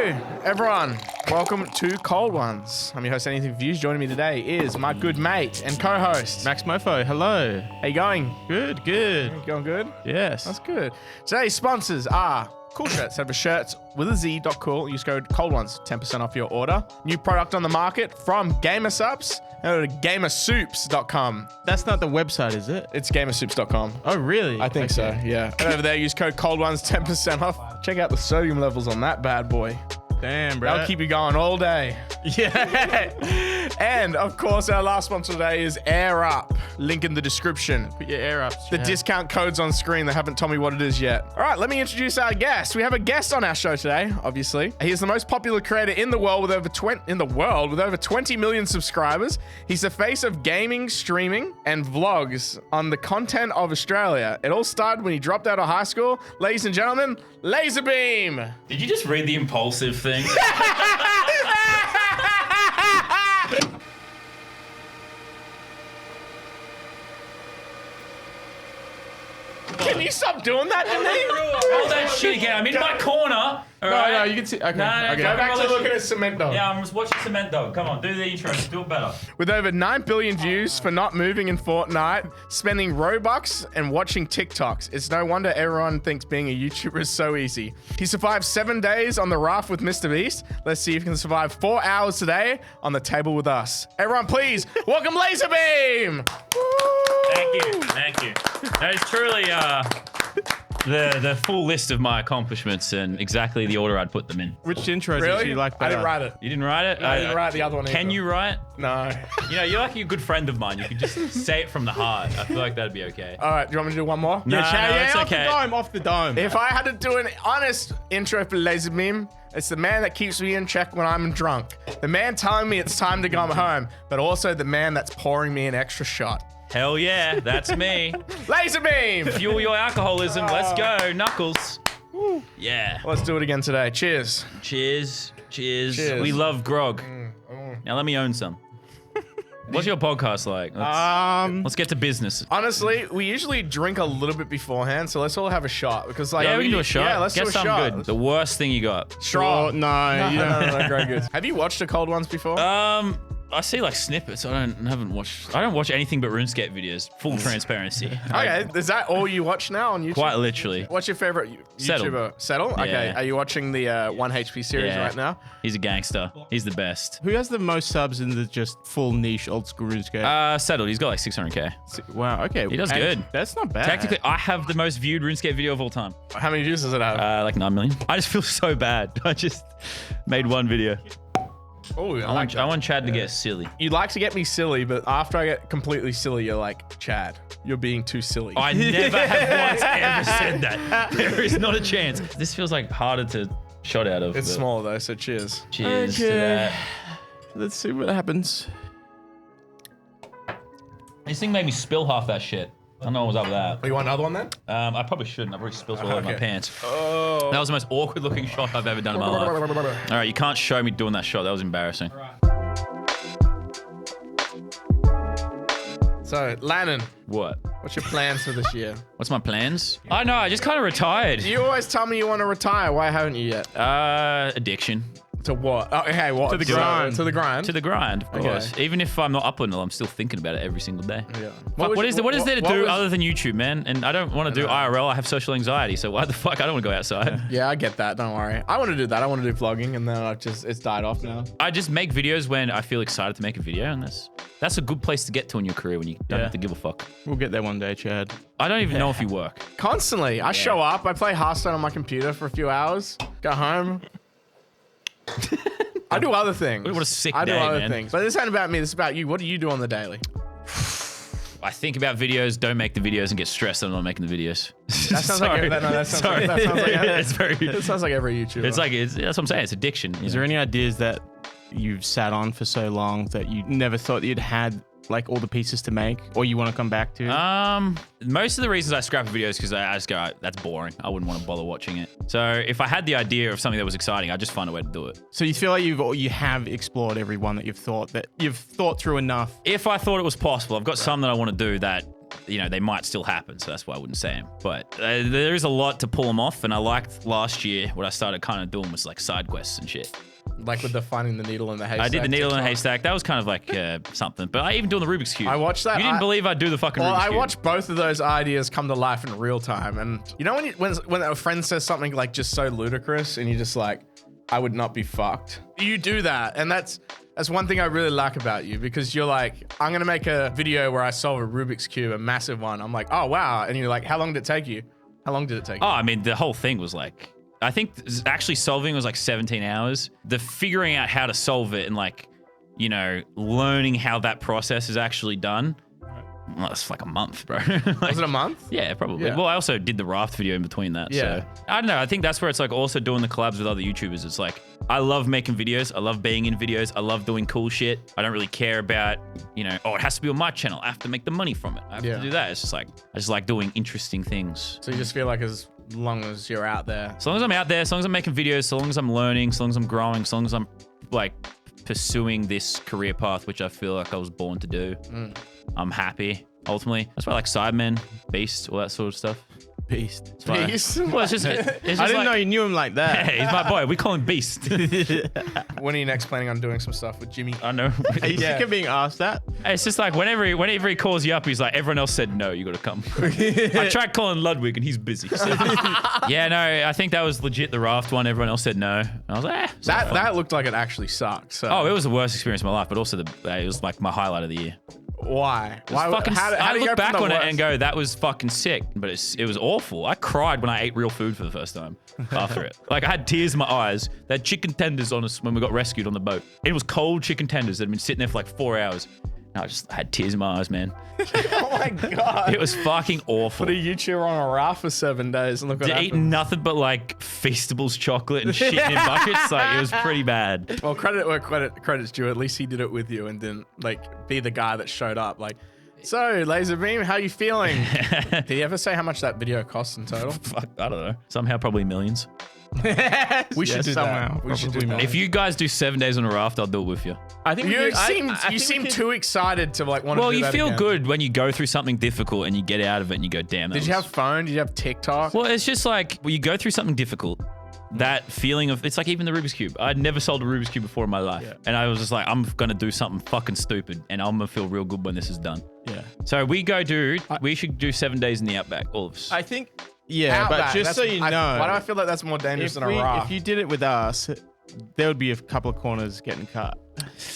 Hello, everyone. Welcome to Cold Ones. I'm your host, Anything Views. Joining me today is my good mate and co-host, Max Mofo. Hello. How you going? Good, good. You going good? Yes. That's good. Today's sponsors are Cool Shirts. Head over to shirts with a Z.cool. Use code Cold Ones, 10% off your order. New product on the market from Gamersupps. Head over to gamersoups.com. That's not the website, is it? It's gamersoups.com. Oh, really? I think so, yeah. Head over there, use code Cold Ones, 10% off. Check out the sodium levels on that bad boy. Damn, bro. That'll keep you going all day. Yeah. And, of course, our last sponsor today is Air Up. Link in the description. Put your air up. The discount code's on screen. They haven't told me what it is yet. All right, let me introduce our guest. We have a guest on our show today, obviously. He is the most popular creator in the world with over 20 million subscribers. He's the face of gaming, streaming, and vlogs on the content of Australia. It all started when he dropped out of high school. Ladies and gentlemen, LazarBeam. Did you just read the impulsive thing? Can you stop doing that to me? Roll that shit again. I'm in my corner. All right? No, you can see. Okay. No, okay. Go back to looking at Cement Dog. Yeah, I'm just watching Cement Dog. Come on, do the intro. Do it better. With over 9 billion views for not moving in Fortnite, spending Robux, and watching TikToks, it's no wonder everyone thinks being a YouTuber is so easy. He survived 7 days on the raft with Mr. Beast. Let's see if he can survive 4 hours today on the table with us. Everyone, please welcome LazarBeam. Thank you. That is truly the full list of my accomplishments and exactly the order I'd put them in. Which intros Really? did you like better? I didn't write it. You didn't write it? I didn't write the other one Can either. you write? No. You know, you're like a good friend of mine. You could just say it from the heart. I feel like that'd be okay. All right, do you want me to do one more? No, Chad, no, it's off okay. the dome, off the dome. If I had to do an honest intro for LazarBeam, it's the man that keeps me in check when I'm drunk. The man telling me it's time to go home, but also the man that's pouring me an extra shot. Hell yeah, that's me. LazarBeam! Fuel your alcoholism. Let's go, Knuckles. Yeah. Let's do it again today. Cheers. Cheers. Cheers. We love grog. Now let me own some. What's your podcast like? Let's get to business. Honestly, we usually drink a little bit beforehand, so let's all have a shot because, like, Yeah, we can do a shot. Yeah, let's get do a something shot. good. The worst thing you got. Straw. Oh, no, you don't. No, very good. Have you watched the Cold Ones before? I see like snippets. I don't watch anything but RuneScape videos. Full transparency. Okay, is that all you watch now on YouTube? Quite literally. What's your favorite Settle. YouTuber? Settle? Okay, Yeah. are you watching the 1 HP series Yeah. right now? He's a gangster. He's the best. Who has the most subs in the just full niche old school RuneScape? Settled. He's got like 600k. Wow, okay. He does And good. That's not bad. Technically, I have the most viewed RuneScape video of all time. How many views does it have? Like 9 million. I just feel so bad. I just made one video. Oh, I want Chad to get silly. You like to get me silly, but after I get completely silly, you're like, Chad, you're being too silly. I never have once ever said that. There is not a chance. This feels like harder to shot out of. It's but small though, so cheers. Cheers to Okay. that. Let's see what happens. This thing made me spill half that shit. I don't know what was up with that. Oh, you want another one then? I probably shouldn't. I've already spilled all over my Okay. pants. Oh. That was the most awkward looking shot I've ever done in my life. All right, you can't show me doing that shot. That was embarrassing. So, Lannon, What? what's your plans for this year? What's my plans? I know. I just kind of retired. You always tell me you want to retire. Why haven't you yet? Addiction. To what? Oh, okay, what? To the grind. To the grind? To the grind, of course. Even if I'm not uploading it, I'm still thinking about it every single day. Yeah. Fuck, what is there to do was- other than YouTube, man? And I don't want to do IRL. I have social anxiety, so why the fuck? I don't want to go outside. Yeah, I get that. Don't worry. I want to do that. I want to do vlogging, and then it's died off now. I just make videos when I feel excited to make a video, and that's a good place to get to in your career when you don't Yeah. have to give a fuck. We'll get there one day, Chad. I don't even know if you work. Constantly. I show up. I play Hearthstone on my computer for a few hours. Go home. I do other things. What a sick I do day, other man. things. But this ain't about me. This is about you. What do you do on the daily? I think about videos, don't make the videos, and get stressed that I'm not making the videos. That sounds like that sounds It's very. That sounds like every YouTuber. It's like that's what I'm saying. It's addiction. Is there any ideas that you've sat on for so long that you never thought you'd had like all the pieces to make, or you want to come back to? Most of the reasons I scrap a video is because I just go, that's boring. I wouldn't want to bother watching it. So if I had the idea of something that was exciting, I'd just find a way to do it. So you feel like you have explored every one that you've thought through enough. If I thought it was possible, I've got some that I want to do that they might still happen, so that's why I wouldn't say them. But there is a lot to pull them off, and I liked last year what I started kind of doing was like side quests and shit. Like with the finding the needle in the haystack. I did the needle in the TikTok. haystack. That was kind of like something. But I even doing the Rubik's Cube. I watched that. You didn't believe I'd do the fucking Well, Rubik's I Cube. watched both of those ideas come to life in real time, and you know when a friend says something like just so ludicrous, and you're just like, I would not be fucked. You do that, and that's one thing I really like about you, because you're like, I'm gonna make a video where I solve a Rubik's Cube, a massive one. I'm like, oh wow, and you're like, how long did it take you? How long did it take you? Oh, I mean, the whole thing was like, I think actually solving was like 17 hours. The figuring out how to solve it and like, learning how that process is actually done. Well, it's like a month, bro. Was it a month? Yeah, probably. Yeah. Well, I also did the raft video in between that. Yeah. So I don't know. I think that's where it's like also doing the collabs with other YouTubers. It's like, I love making videos. I love being in videos. I love doing cool shit. I don't really care about, oh, it has to be on my channel. I have to make the money from it. I have to do that. It's just like, I just like doing interesting things. So you just feel like as long as you're out there. As long as I'm out there, as long as I'm making videos, so long as I'm learning, so long as I'm growing, so long as I'm like pursuing this career path, which I feel like I was born to do, I'm happy. Ultimately, that's why I like Sidemen, Beast, all that sort of stuff. Beast. It's why- Beast? Well, it's just I didn't know you knew him like that. Hey, he's my boy. We call him Beast. When are you next planning on doing some stuff with Jimmy? I know. Are you sick of being asked that? It's just like whenever he calls you up, he's like, everyone else said no, you got to come. I tried calling Ludwig and he's busy. So. Yeah, no, I think that was legit the raft one. Everyone else said no. And I was like, it's not fun. That looked like it actually sucked. So. Oh, it was the worst experience of my life, but also it was like my highlight of the year. Why? It was fucking, how I do you look go back from on the it worst? and go, that was fucking sick, but it was awful. I cried when I ate real food for the first time after it. Like, I had tears in my eyes. They had chicken tenders on us when we got rescued on the boat. It was cold chicken tenders that had been sitting there for like 4 hours. And I had tears in my eyes, man. Oh my god! It was fucking awful. Put a YouTuber on a raft for 7 days and look what Eating happened. nothing but like Feastables chocolate and shit in buckets. Like, it was pretty bad. Well, credit where credit's due. At least he did it with you and didn't like be the guy that showed up. Like, so LazarBeam, how you feeling? Did he ever say how much that video costs in total? Fuck, I don't know. Somehow probably millions. We should do somehow, that. We should do probably that. more. If you guys do 7 days on a raft, I'll do it with you. I think You seem think seem we could- too excited to like want to Well, do you that feel again. good when you go through something difficult and you get out of it and you go, damn. Did you have phone? Did you have TikTok? Well, it's just like when you go through something difficult, that feeling of, it's like even the Rubik's Cube. I'd never sold a Rubik's Cube before in my life. Yeah. And I was just like, I'm going to do something fucking stupid and I'm going to feel real good when this is done. Yeah. So we should do 7 days in the outback, all of us. I think, yeah, Outback, but just so you know. why do I feel like that's more dangerous than a raft? If you did it with us, there would be a couple of corners getting cut.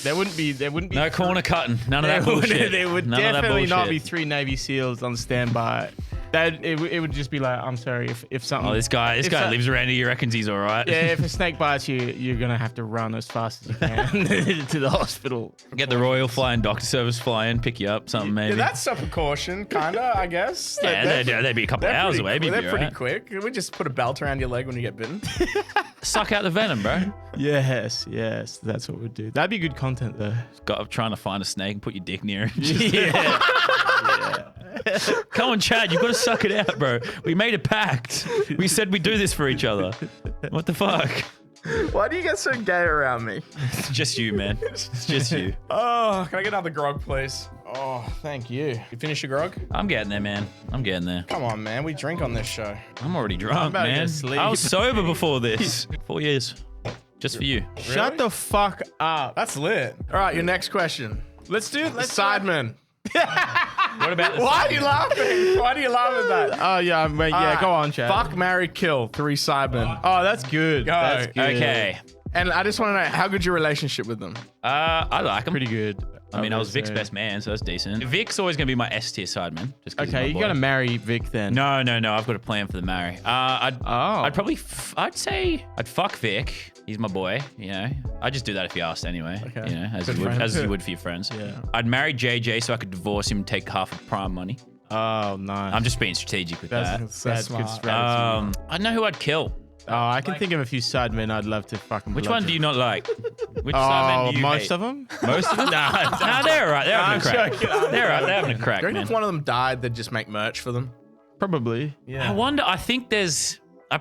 There wouldn't be. No corner cutting. None of that There would, bullshit. there would None of that definitely not bullshit. be 3 Navy SEALs on standby. It would just be like, I'm sorry if something. Oh, this guy if so- lives around here. He reckons he's all right. Yeah, if a snake bites you, you're gonna have to run as fast as you can to the hospital. Get the Royal Flying Doctor Service fly in, pick you up, something maybe. Yeah, that's a precaution, kinda, I guess. Yeah, they'd be a couple of hours away. Maybe They're you're pretty right. quick. We just put a belt around your leg when you get bitten. Suck out the venom, bro. Yes, that's what we'd do. That'd be good content though. Got trying to find a snake and put your dick near it. Yeah. Come on, Chad, you've got to suck it out, bro. We made a pact. We said we'd do this for each other. What the fuck? Why do you get so gay around me? It's just you, man. It's just you. Oh, can I get another grog, please? Oh, thank you. You finish your grog? I'm getting there, man. I'm getting there. Come on, man. We drink on this show. I'm already drunk, about to go man. to sleep. I was sober before this. 4 years. Just for you. Shut the fuck up. That's lit. All right, your next question. Let's do it. Sidemen. What about the Why are you laughing? Why do you laugh at that? Oh yeah, mate, yeah. Alright, Go on, Chad. Fuck, marry, kill. 3 sidemen. Oh, that's good. Go. That's good. Okay. And I just want to know, how good's your relationship with them? I like him. Pretty good. I mean, I was would Vic's say. best man, so that's decent. Vic's always going to be my S tier sideman. Just 'cause he's Okay, my you boy. gotta marry Vic then. No. I've got a plan for the marry. I'd probably, I'd say, I'd fuck Vic. He's my boy. You know, I'd just do that if you asked anyway. Okay. You know, as Good you would, friend. as you would for your friends. Yeah. I'd marry JJ so I could divorce him and take half of Prime money. Oh, nice. I'm just being strategic with that. That's That's smart. good strategy. I know who I'd kill. Oh, I can think of a few sidemen I'd love to fucking. Which bludgeon. one do you not like? Which Oh, sidemen do you most hate? of them. Most of them? Nah, they're all right. They're having a crack. They're all right. They're having a crack, Do you reckon man. if one of them died, they'd just make merch for them? Probably. I wonder. I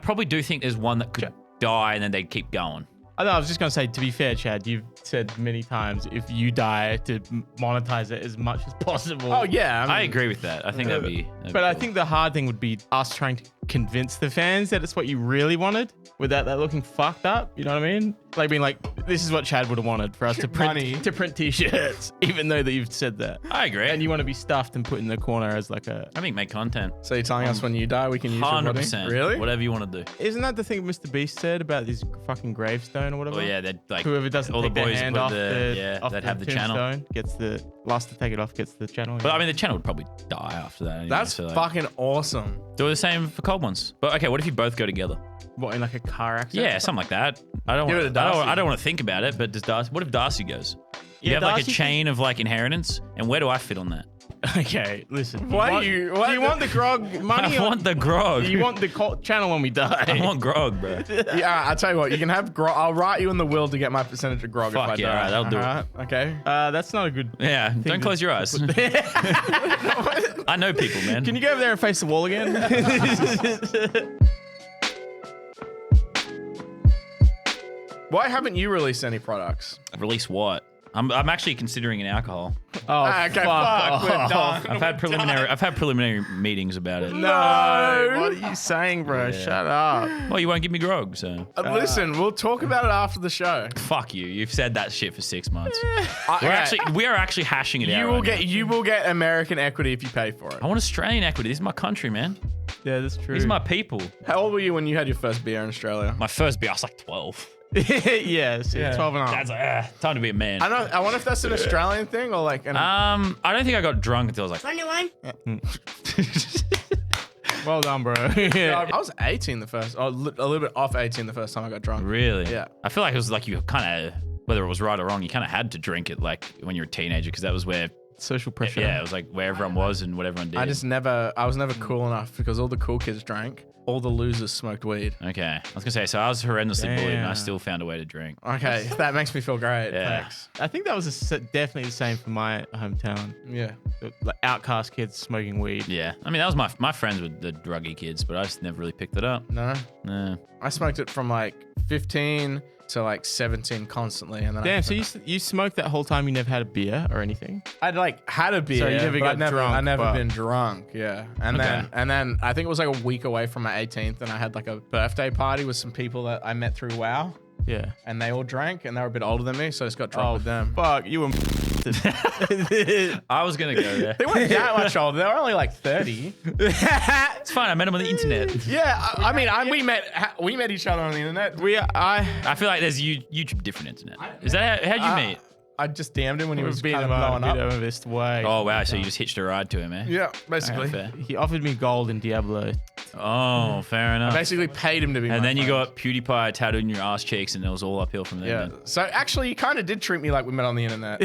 probably do think there's one that could die and then they'd keep going. I was just going to say, to be fair, Chad, you've said many times if you die to monetize it as much as possible. Oh, yeah. I agree with that. I think that'd be But I cool. think the hard thing would be us trying to convince the fans that it's what you really wanted without that looking fucked up. You know what I mean? Like being like, this is what Chad would have wanted for us to Money. print t-shirts, even though that you've said that. I agree. And you want to be stuffed and put in the corner as like a... I think make content. So you're telling us when you die, we can use your body? 100%. Really? Whatever you want to do. Isn't that the thing Mr. Beast said about his fucking gravestone or whatever? Oh yeah, they're like Whoever doesn't all the take their boys hand put off the off that the have the channel. tombstone gets the last to take it off gets the channel. But I mean, the channel would probably die after that. Anyway, That's so, like, fucking awesome. do the same for cold ones. But okay, what if you both go together? What, in like a car accident? Yeah, something like that. I don't Give want. it to Darcy. I don't want to think about it. But does Darcy? What if Darcy goes? You Yeah, have like a Darcy chain of like inheritance, and where do I fit on that? Okay, listen. Why do you- do you want the grog money? I want the grog. You want the channel when we die? I want grog, bro. Yeah, I'll tell you what. You can have grog. I'll write you in the will to get my percentage of grog Fuck if I yeah, die. alright, that'll do it. Alright, okay. That's not a good. Yeah, don't close your eyes. I know people, man. Can you go over there and face the wall again? Why haven't you released any products? Release what? I'm actually considering an alcohol. Oh, Okay, fuck. off. We're done. I've had preliminary meetings about it. No, what are you saying, bro? Shut up. Well, you won't give me grog, so Listen, we'll talk about it after the show. fuck you. You've said that shit for 6 months. Okay. We are actually hashing it out. You will right now. you will get American equity if you pay for it. I want Australian equity. This is my country, man. Yeah, that's true. These are my people. How old were you when you had your first beer in Australia? My first beer, I was like 12. yeah, see, Yeah. 12 and a half. Dad's like, time to be a man. I don't. I wonder if that's an Australian thing or like an. I don't think I got drunk until I was like, Well done, bro. Yeah. I was 18 the first. A little bit off 18 the first time I got drunk. really? Yeah. I feel like it was like you kind of, whether it was right or wrong, you kind of had to drink it like when you were a teenager because that was where, Social pressure. yeah, it was like where everyone was and what everyone did. I was never cool enough because all the cool kids drank. All the losers smoked weed. Okay. I was going to say, so I was horrendously bullied and I Damn. still found a way to drink. Okay, that makes me feel great. Yeah. Thanks. I think that was definitely the same for my hometown. Yeah. Like outcast kids smoking weed. Yeah. I mean, that was my friends with the druggy kids, but I just never really picked it up. No, Nah. I smoked it from like 15 to like 17 constantly, and then Damn, so you smoked that whole time you never had a beer or anything? I'd like had a beer, So you never but got I'd never, drunk, I never but- been drunk. Yeah, and Okay. then I think it was like a week away from my 18th, and I had like a birthday party with some people that I met through WoW, Yeah. and they all drank, and they were a bit older than me, so I just got drunk with them. Fuck, you were I was going to go there. They weren't that much older. They were only like 30. It's fine. I met him on the internet. Yeah, we met each other on the internet. I feel like there's YouTube different internet. Is that how'd you meet? I just DM'd him when he was being kind of blowing up. of his way. Oh wow, so you just hitched a ride to him, eh? Yeah, basically. Fair. He offered me gold in Diablo. Oh, fair enough. Basically paid him to be my And then you friend. got PewDiePie tattooed in your ass cheeks, and it was all uphill from there. Yeah. man. So actually, you kind of did treat me like we met on the internet.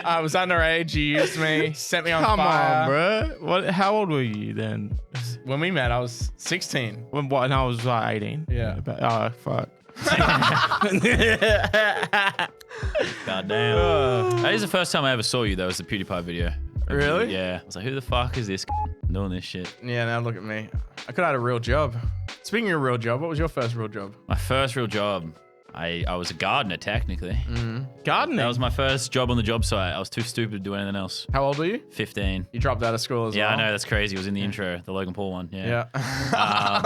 I was underage. You used me. Sent me on Come fire. on, bro. What? How old were you then? When we met, I was 16. When what? And I was like 18. Yeah. Oh fuck. God damn. That is the first time I ever saw you, though, was the PewDiePie video. Really? Yeah. I was like, who the fuck is this doing this shit? Yeah. Now look at me. I could have had a real job. Speaking of real job, what was your first real job? My first real job, I was a gardener, technically. Gardening. That was my first job on the job site. I was too stupid to do anything else. How old were you? 15. You dropped out of school as Yeah, well. I know. That's crazy. It was in the intro, the Logan Paul one. Yeah. Yeah.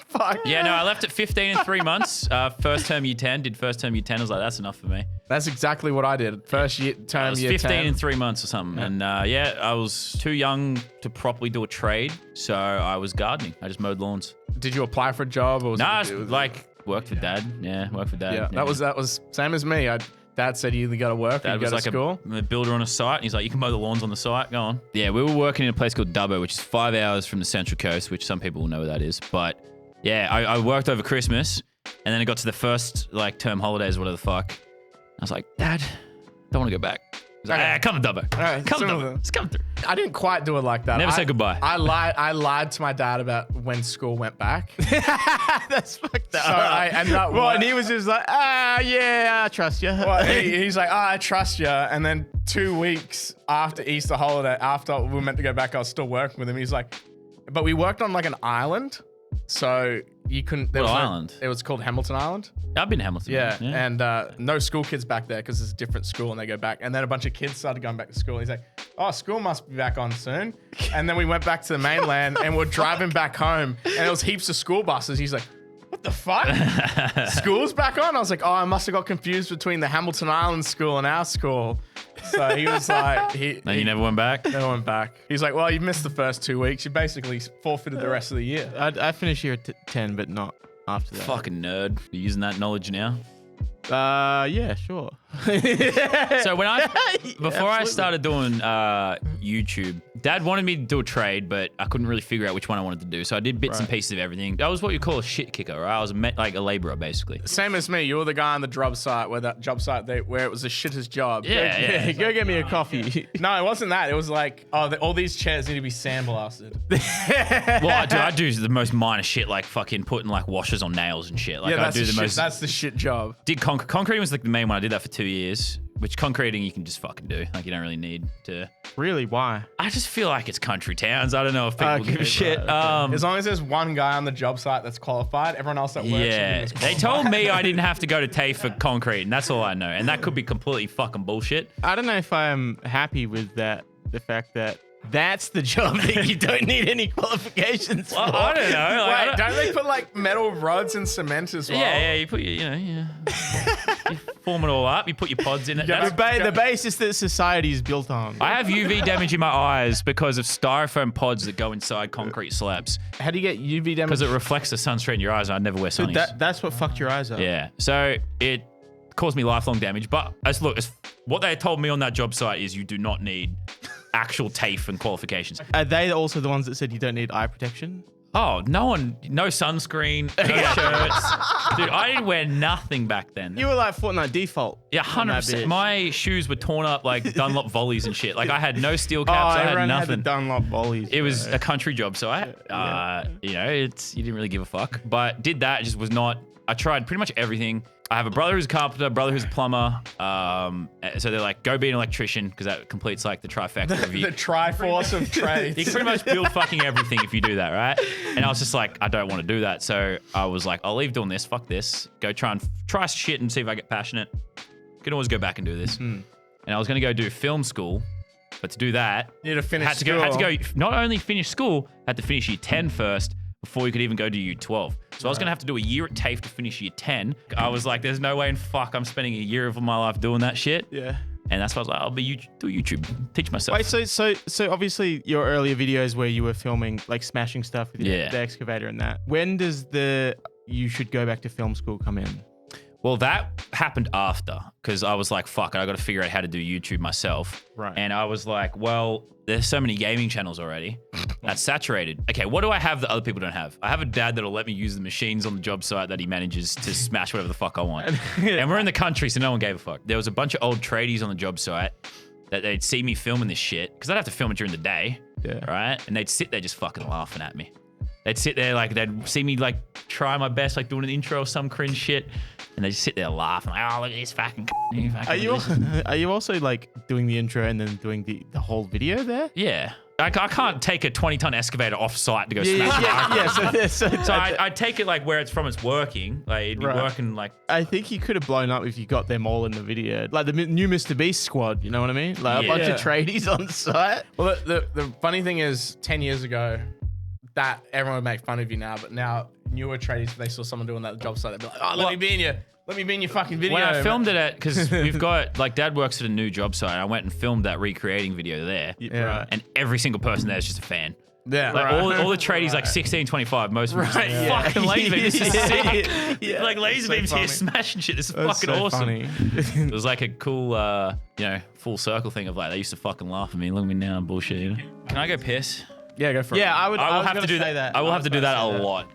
Fuck. Yeah, no, I left at 15 in 3 months. First term year 10, did first term year 10. I was like, that's enough for me. That's exactly what I did. First year I term was year 15 10. in 3 months or something. And yeah, I was too young to properly do a trade. So I was gardening. I just mowed lawns. Did you apply for a job or was Nah, it was- like worked for dad. Yeah, worked for dad. Yeah, that was same as me. Dad said you either got to work or Dad you was go like to school. a builder on a site, and he's like, you can mow the lawns on the site, go on. Yeah, we were working in a place called Dubbo, which is 5 hours from the Central Coast, which some people will know where that is. But yeah, I worked over Christmas, and then it got to the first like term holidays, whatever the fuck. I was like, Dad, don't want to go back. He's like, Okay. come to Dubbo. right, Come to similar. Dubbo. Just come through. I didn't quite do it like that. Never said goodbye. I lied to my dad about when school went back. That's fucked up. So I ended up. Well, and he was just like, yeah, I trust you. Well, he's like, I trust you. And then 2 weeks after Easter holiday, after we were meant to go back, I was still working with him. He's like, but we worked on like an island. So you couldn't. What island? It was called Hamilton Island. I've been to Hamilton. Yeah, and no school kids back there because it's a different school and they go back. And then a bunch of kids started going back to school. He's like, oh, school must be back on soon. And then we went back to the mainland and we're driving back home and there was heaps of school buses. He's like, what the fuck? School's back on? I was like, oh, I must have got confused between the Hamilton Island school and our school. So he was like, you never went back? Never went back. He's like, well, you missed the first 2 weeks. You basically forfeited the rest of the year. I finished year at 10, but not after that. Fucking nerd. You're using that knowledge now? Yeah, sure. So when before I started doing YouTube, Dad wanted me to do a trade, but I couldn't really figure out which one I wanted to do. So I did bits and pieces of everything. I was what you call a shit kicker, right? I was like a laborer, basically. Same as me. You were the guy on the job site where it was the shittest job. Yeah. Go get me a coffee. No, it wasn't that. It was like, oh, all these chairs need to be sandblasted. Well, I do the most minor shit, like fucking putting like washers on nails and shit. Like Yeah, I that's do the the shit. most. That's the shit job. Did concreting was like the main one. I did that for 2 years. Which concreting you can just fucking do. Like you don't really need to. Really? Why? I just feel like it's country towns. I don't know if people Okay, give a shit. right, As long as there's one guy on the job site that's qualified, everyone else that works with him Yeah, is they qualified. told me I didn't have to go to TAFE for concrete, and that's all I know. And that could be completely fucking bullshit. I don't know if I'm happy with that. The fact that that's the job that you don't need any qualifications for. Well, I don't know. Like, Wait, don't they put like metal rods and cement as well? Yeah, you put your, you form it all up. You put your pods in it. Yeah, That's- The basis that society is built on. I have UV damage in my eyes because of styrofoam pods that go inside concrete slabs How do you get UV damage? because it reflects the sun straight in your eyes, and I never wear So sunnies. that's what fucked your eyes up. Yeah, so it caused me lifelong damage. But what they told me on that job site is you do not need actual TAFE and qualifications. Are they also the ones that said you don't need eye protection? Oh, no sunscreen, no shirts. Dude, I didn't wear nothing back then. You were like Fortnite default. Yeah, on that 100%. bitch. My shoes were torn up like Dunlop volleys and shit. Like I had no steel Oh, caps. I had everyone had the nothing. Dunlop volleys. It was bro. a country job, so you didn't really give a fuck. But did that, just was not. I tried pretty much everything. I have a brother who's a carpenter, brother who's a plumber. So they're like, go be an electrician because that completes like the trifecta of you. the Triforce of trades. You can pretty much build fucking everything if you do that, right? And I was just like, I don't want to do that. So I was like, I'll leave doing this. Fuck this. Go try shit and see if I get passionate. Can always go back and do this. And I was going to go do film school. But to do that, You had to finish had to go not only finish school, had to finish year 10 first before you could even go to year 12. So I was going to have to do a year at TAFE to finish year 10. I was like, there's no way in fuck I'm spending a year of my life doing that shit. Yeah. And that's why I was like, I'll do YouTube, teach myself. Wait, so obviously your earlier videos where you were filming like smashing stuff with the excavator and that. When does you should go back to film school come in? Well, that happened after because I was like, fuck it, I got to figure out how to do YouTube myself. Right. And I was like, well, there's so many gaming channels already. That's saturated. Okay, what do I have that other people don't have? I have a dad that'll let me use the machines on the job site that he manages to smash whatever the fuck I want. And we're in the country, so no one gave a fuck. There was a bunch of old tradies on the job site that they'd see me filming this shit because I'd have to film it during the day. Yeah. Right? And they'd sit there just fucking laughing at me. They'd sit there like they'd see me like try my best, like doing an intro or some cringe shit, and they just sit there laughing like, "Oh, look at this fucking." Are you also like doing the intro and then doing the whole video there? Yeah, I can't take a 20-ton excavator off site to go smash it. So I take it like where it's from. It's working. Like it'd be working. Like I think you could have blown up if you got them all in the video, like the new Mr. Beast squad. You know what I mean? Like a bunch of tradies on site. Well, the funny thing is, 10 years ago, that everyone would make fun of you now, but now newer tradies, if they saw someone doing that job site, they'd be like, oh, let me be in your fucking video. when I filmed it at, because we've got like Dad works at a new job site. I went and filmed that recreating video there, Right. and every single person there is just a fan. Yeah. Like all the tradies, like 16, 25, most of them just like, Yeah. fucking LaserBeam, this is sick. Yeah. Like LaserBeam's So here funny. smashing shit. This is That's fucking so awesome. funny. It was like a cool, full circle thing of like they used to fucking laugh at me. Look at me now, bullshit. You know? Can I go piss? Yeah, go for it. Yeah, I would. I will was have to gonna do say that. I will have to do that a lot.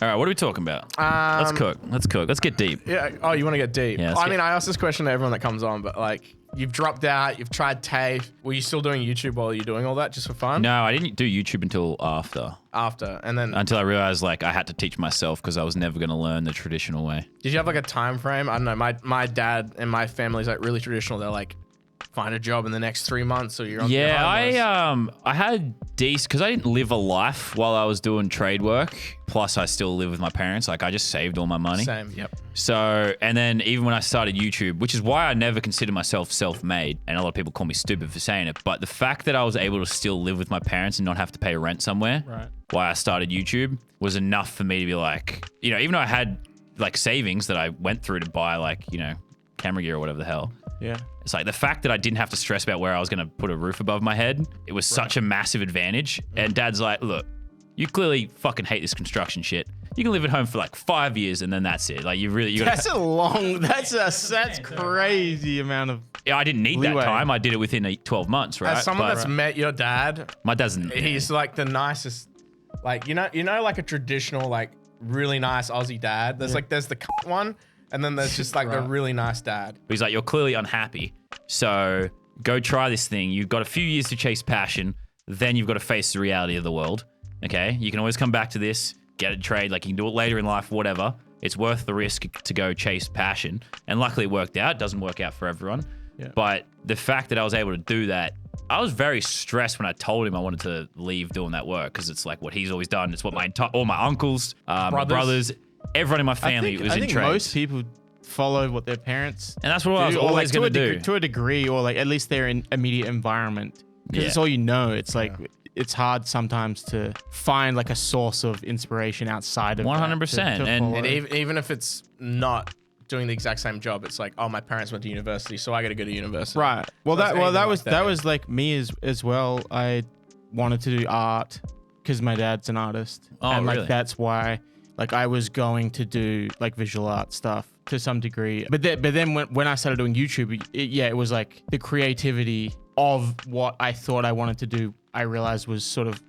All right, what are we talking about? Let's cook. Let's get deep. Yeah. Oh, you want to get deep? Yeah, let's I mean, I ask this question to everyone that comes on, but like, you've dropped out, you've tried TAFE. Were you still doing YouTube while you're doing all that just for fun? No, I didn't do YouTube until After, and then I realized like I had to teach myself because I was never going to learn the traditional way. did you have like a time frame? I don't know. My dad and my family's like really traditional. They're like find a job in the next 3 months, or you're on Yeah, your home I had decent because I didn't live a life while I was doing trade work. Plus, I still live with my parents. Like I just saved all my money. Same. Yep. So, and then even when I started YouTube, which is why I never consider myself self-made, and a lot of people call me stupid for saying it, but the fact that I was able to still live with my parents and not have to pay rent somewhere, Right. why I started YouTube was enough for me to be like, you know, even though I had like savings that I went through to buy like, you know, camera gear or whatever the hell. Yeah. It's like the fact that I didn't have to stress about where I was going to put a roof above my head. It was such a massive advantage. And Dad's like, look, you clearly fucking hate this construction shit. You can live at home for like 5 years and then that's it. Like you gotta, That's a long. That's crazy amount of. yeah, I didn't need leeway. that time. I did it within 12 months, right? As someone But that's met your dad, my dad's he's like the nicest. Like you know, like a traditional, like really nice Aussie dad. There's there's the cunt one, and then there's just like the really nice dad. he's like, you're clearly unhappy. So go try this thing. You've got a few years to chase passion. Then you've got to face the reality of the world. Okay. You can always come back to this, get a trade. Like you can do it later in life, whatever. It's worth the risk to go chase passion. And luckily it worked out. It doesn't work out for everyone. Yeah. But the fact that I was able to do that, I was very stressed when I told him I wanted to leave doing that work because it's like what he's always done. It's what all my uncles, my brothers, everyone in my family was I in think trades. most people follow what their parents And that's what I was do, or always like going to do. to a degree, or like at least their immediate environment. Because Yeah. it's all you know. It's like it's hard sometimes to find like a source of inspiration outside of 100%, that to and- follow. And even if it's not doing the exact same job, it's like, oh, my parents went to university, so I got to go to university. Right. Well, So it's anything that like was that, that yeah. was like me as well. I wanted to do art because my dad's an artist, Oh, and like really? that's why like I was going to do like visual art stuff to some degree. But then when I started doing YouTube, it was like the creativity of what I thought I wanted to do. I realized was sort of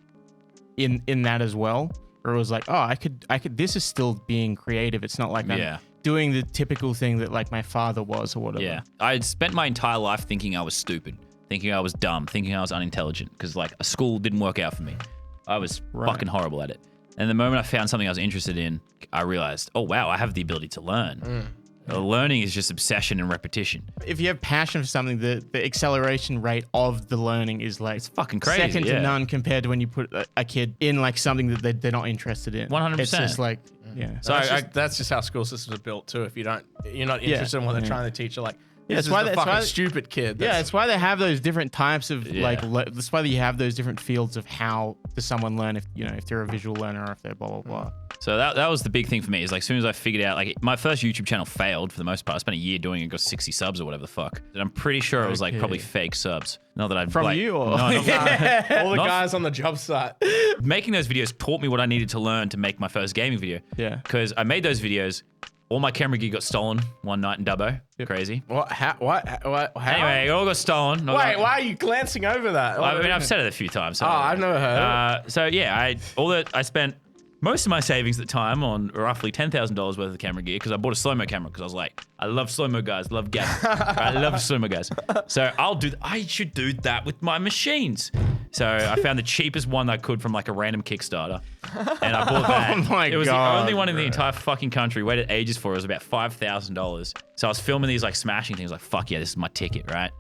in that as well. Or it was like, oh, I could. This is still being creative. It's not like Yeah. I'm doing the typical thing that like my father was or whatever. Yeah. I had spent my entire life thinking I was stupid, thinking I was dumb, thinking I was unintelligent because like a school didn't work out for me. I was fucking horrible at it. And the moment I found something I was interested in, I realized, oh, wow, I have the ability to learn. Learning is just obsession and repetition. If you have passion for something, the acceleration rate of the learning is like It's fucking crazy. second yeah. to none compared to when you put a kid in like something that they're not interested in. 100%. It's just like, yeah. So That's just how school systems are built too. If you're not Yeah. interested in what they're Yeah. trying to teach, you're like, Yeah, this that's is why the that's fucking why- stupid kid. Yeah, That's- it's why they have those different types of Yeah. that's why you have those different fields of how does someone learn if they're a visual learner or if they're blah blah blah. So that was the big thing for me is like as soon as I figured out like my first YouTube channel failed for the most part. I spent a year doing it, got 60 subs or whatever the fuck. And I'm pretty sure it was like Okay. probably fake subs. Not that I'd From like, you or no, not- all the Not- guys on the job site. making those videos taught me what I needed to learn to make my first gaming video. Yeah. Because I made those videos. All my camera gear got stolen one night in Dubbo. Crazy. What? How? What? How? Anyway, it all got stolen. Wait, why are you glancing over that? I mean, I've said it a few times. So, I've never heard So yeah, I spent most of my savings at the time on roughly $10,000 worth of camera gear because I bought a slow-mo camera because I was like, I love slow-mo guys, love games. I love slow-mo guys. So I should do that with my machines. So I found the cheapest one that I could from like a random Kickstarter. And I bought that. Oh my it was God, the only one in the bro. entire fucking country. Waited ages for it. It was about $5,000. So I was filming these like smashing things like, fuck yeah, this is my ticket, right?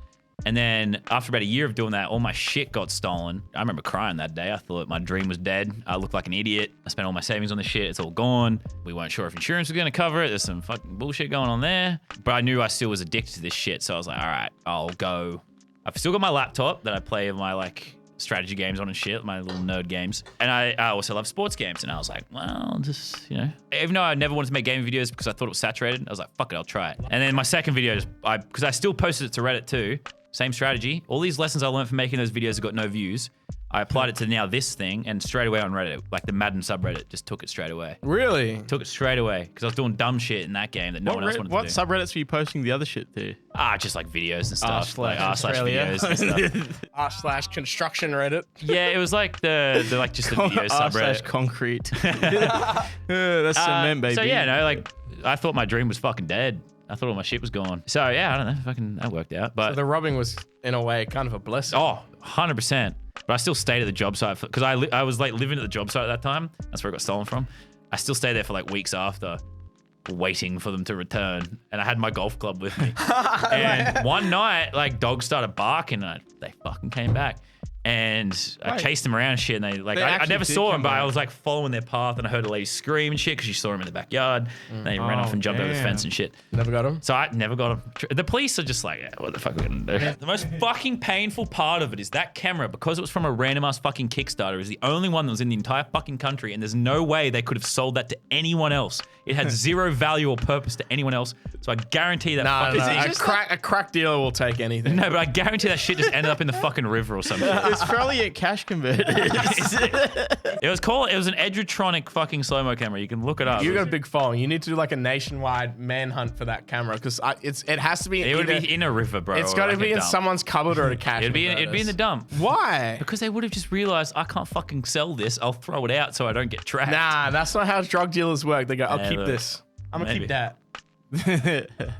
And then after about a year of doing that, all my shit got stolen. I remember crying that day. I thought my dream was dead. I looked like an idiot. I spent all my savings on this shit. It's all gone. We weren't sure if insurance was going to cover it. There's some fucking bullshit going on there. But I knew I still was addicted to this shit. So I was like, all right, I'll go. I've still got my laptop that I play my like strategy games on and shit, my little nerd games. And I also love sports games. And I was like, well, just, even though I never wanted to make gaming videos because I thought it was saturated, I was like, fuck it, I'll try it. And then my second video, because I still posted it to Reddit too, same strategy. All these lessons I learned from making those videos have got no views. I applied it to now this thing and straight away on Reddit, like the Madden subreddit, just took it straight away. Really? Took it straight away because I was doing dumb shit in that game that no one else wanted What to do. subreddits were you posting the other shit to? Just like videos and stuff. Like Australia. r/videos and stuff. r/construction Reddit. Yeah, it was like the like just the video subreddit. concrete. That's cement, baby. So yeah, no, like I thought my dream was fucking dead. I thought all my shit was gone. So yeah, I don't know, fucking that worked out. But The robbing was, in a way, kind of a blessing. oh, 100%. But I still stayed at the job site because I was like living at the job site at that time. That's where it got stolen from. I still stayed there for like weeks after. waiting for them to return. And I had my golf club with me. And one night, like, dogs started barking and they fucking came back. And I chased them around and shit. And I never saw them, but I was like following their path and I heard a lady scream and shit because she saw him in the backyard. And they ran off and jumped over the fence and shit. Never got him? So I never got him. The police are just like, yeah, what the fuck are we going to do? The most fucking painful part of it is that camera, because it was from a random ass fucking Kickstarter, is the only one that was in the entire fucking country. And there's no way they could have sold that to anyone else. It had zero value or purpose to anyone else. So I guarantey that a crack dealer will take anything. No, but I guarantee that shit just ended up in the fucking river or something. It's probably a cash converter. It was an Edgertronic fucking slow-mo camera. You can look it up. You got a big phone. You need to do like a nationwide manhunt for that camera because it has to be. It would be in a river, bro. It's got to be in someone's cupboard or a cash. It'd be in the dump. Why? Because they would have just realized I can't fucking sell this. I'll throw it out so I don't get trapped. Nah, that's not how drug dealers work. They go, I'll keep this. I'm gonna keep that.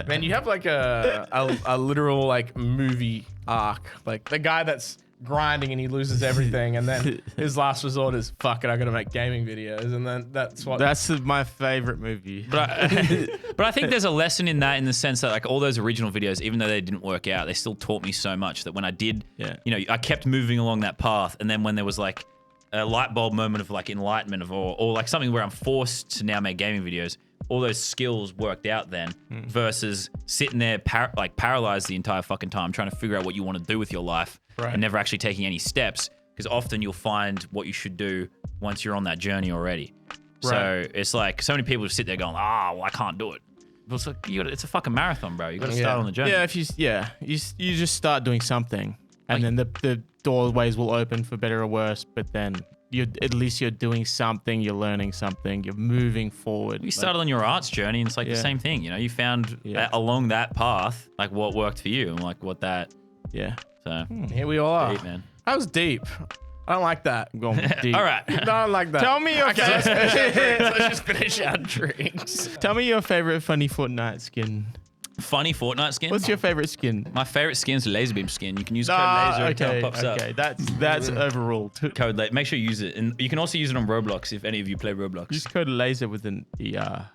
Man, you have like a literal like movie arc. Like the guy that's grinding and he loses everything, and then his last resort is fuck it, I gotta make gaming videos, and then that's my favorite movie. But I think there's a lesson in that, in the sense that like all those original videos, even though they didn't work out, they still taught me so much that when I did, you know, I kept moving along that path, and then when there was like a light bulb moment of like enlightenment or like something where I'm forced to now make gaming videos, all those skills worked out then versus sitting there paralyzed the entire fucking time trying to figure out what you want to do with your life and never actually taking any steps, because often you'll find what you should do once you're on that journey already. So it's like so many people just sit there going, well, I can't do it. But it's like, it's a fucking marathon, bro. You got to start on the journey. Yeah, you just start doing something, and then the doorways will open for better or worse, but then at least you're doing something, you're learning something, you're moving forward. You started on your arts journey, and it's like the same thing. You know, you found along that path like what worked for you and like what that. Yeah. So here we all are. Deep, man. That was deep. I don't like that. I'm going deep. All right. I don't like that. Tell me your let's just finish our drinks. Tell me your favorite funny Fortnite skin. Funny Fortnite skin? What's your favorite skin? My favorite skin's a LazarBeam skin. You can use code laser until it pops up. Okay, that's overruled. Code laser. Make sure you use it, and you can also use it on Roblox if any of you play Roblox. Just code laser with an ER.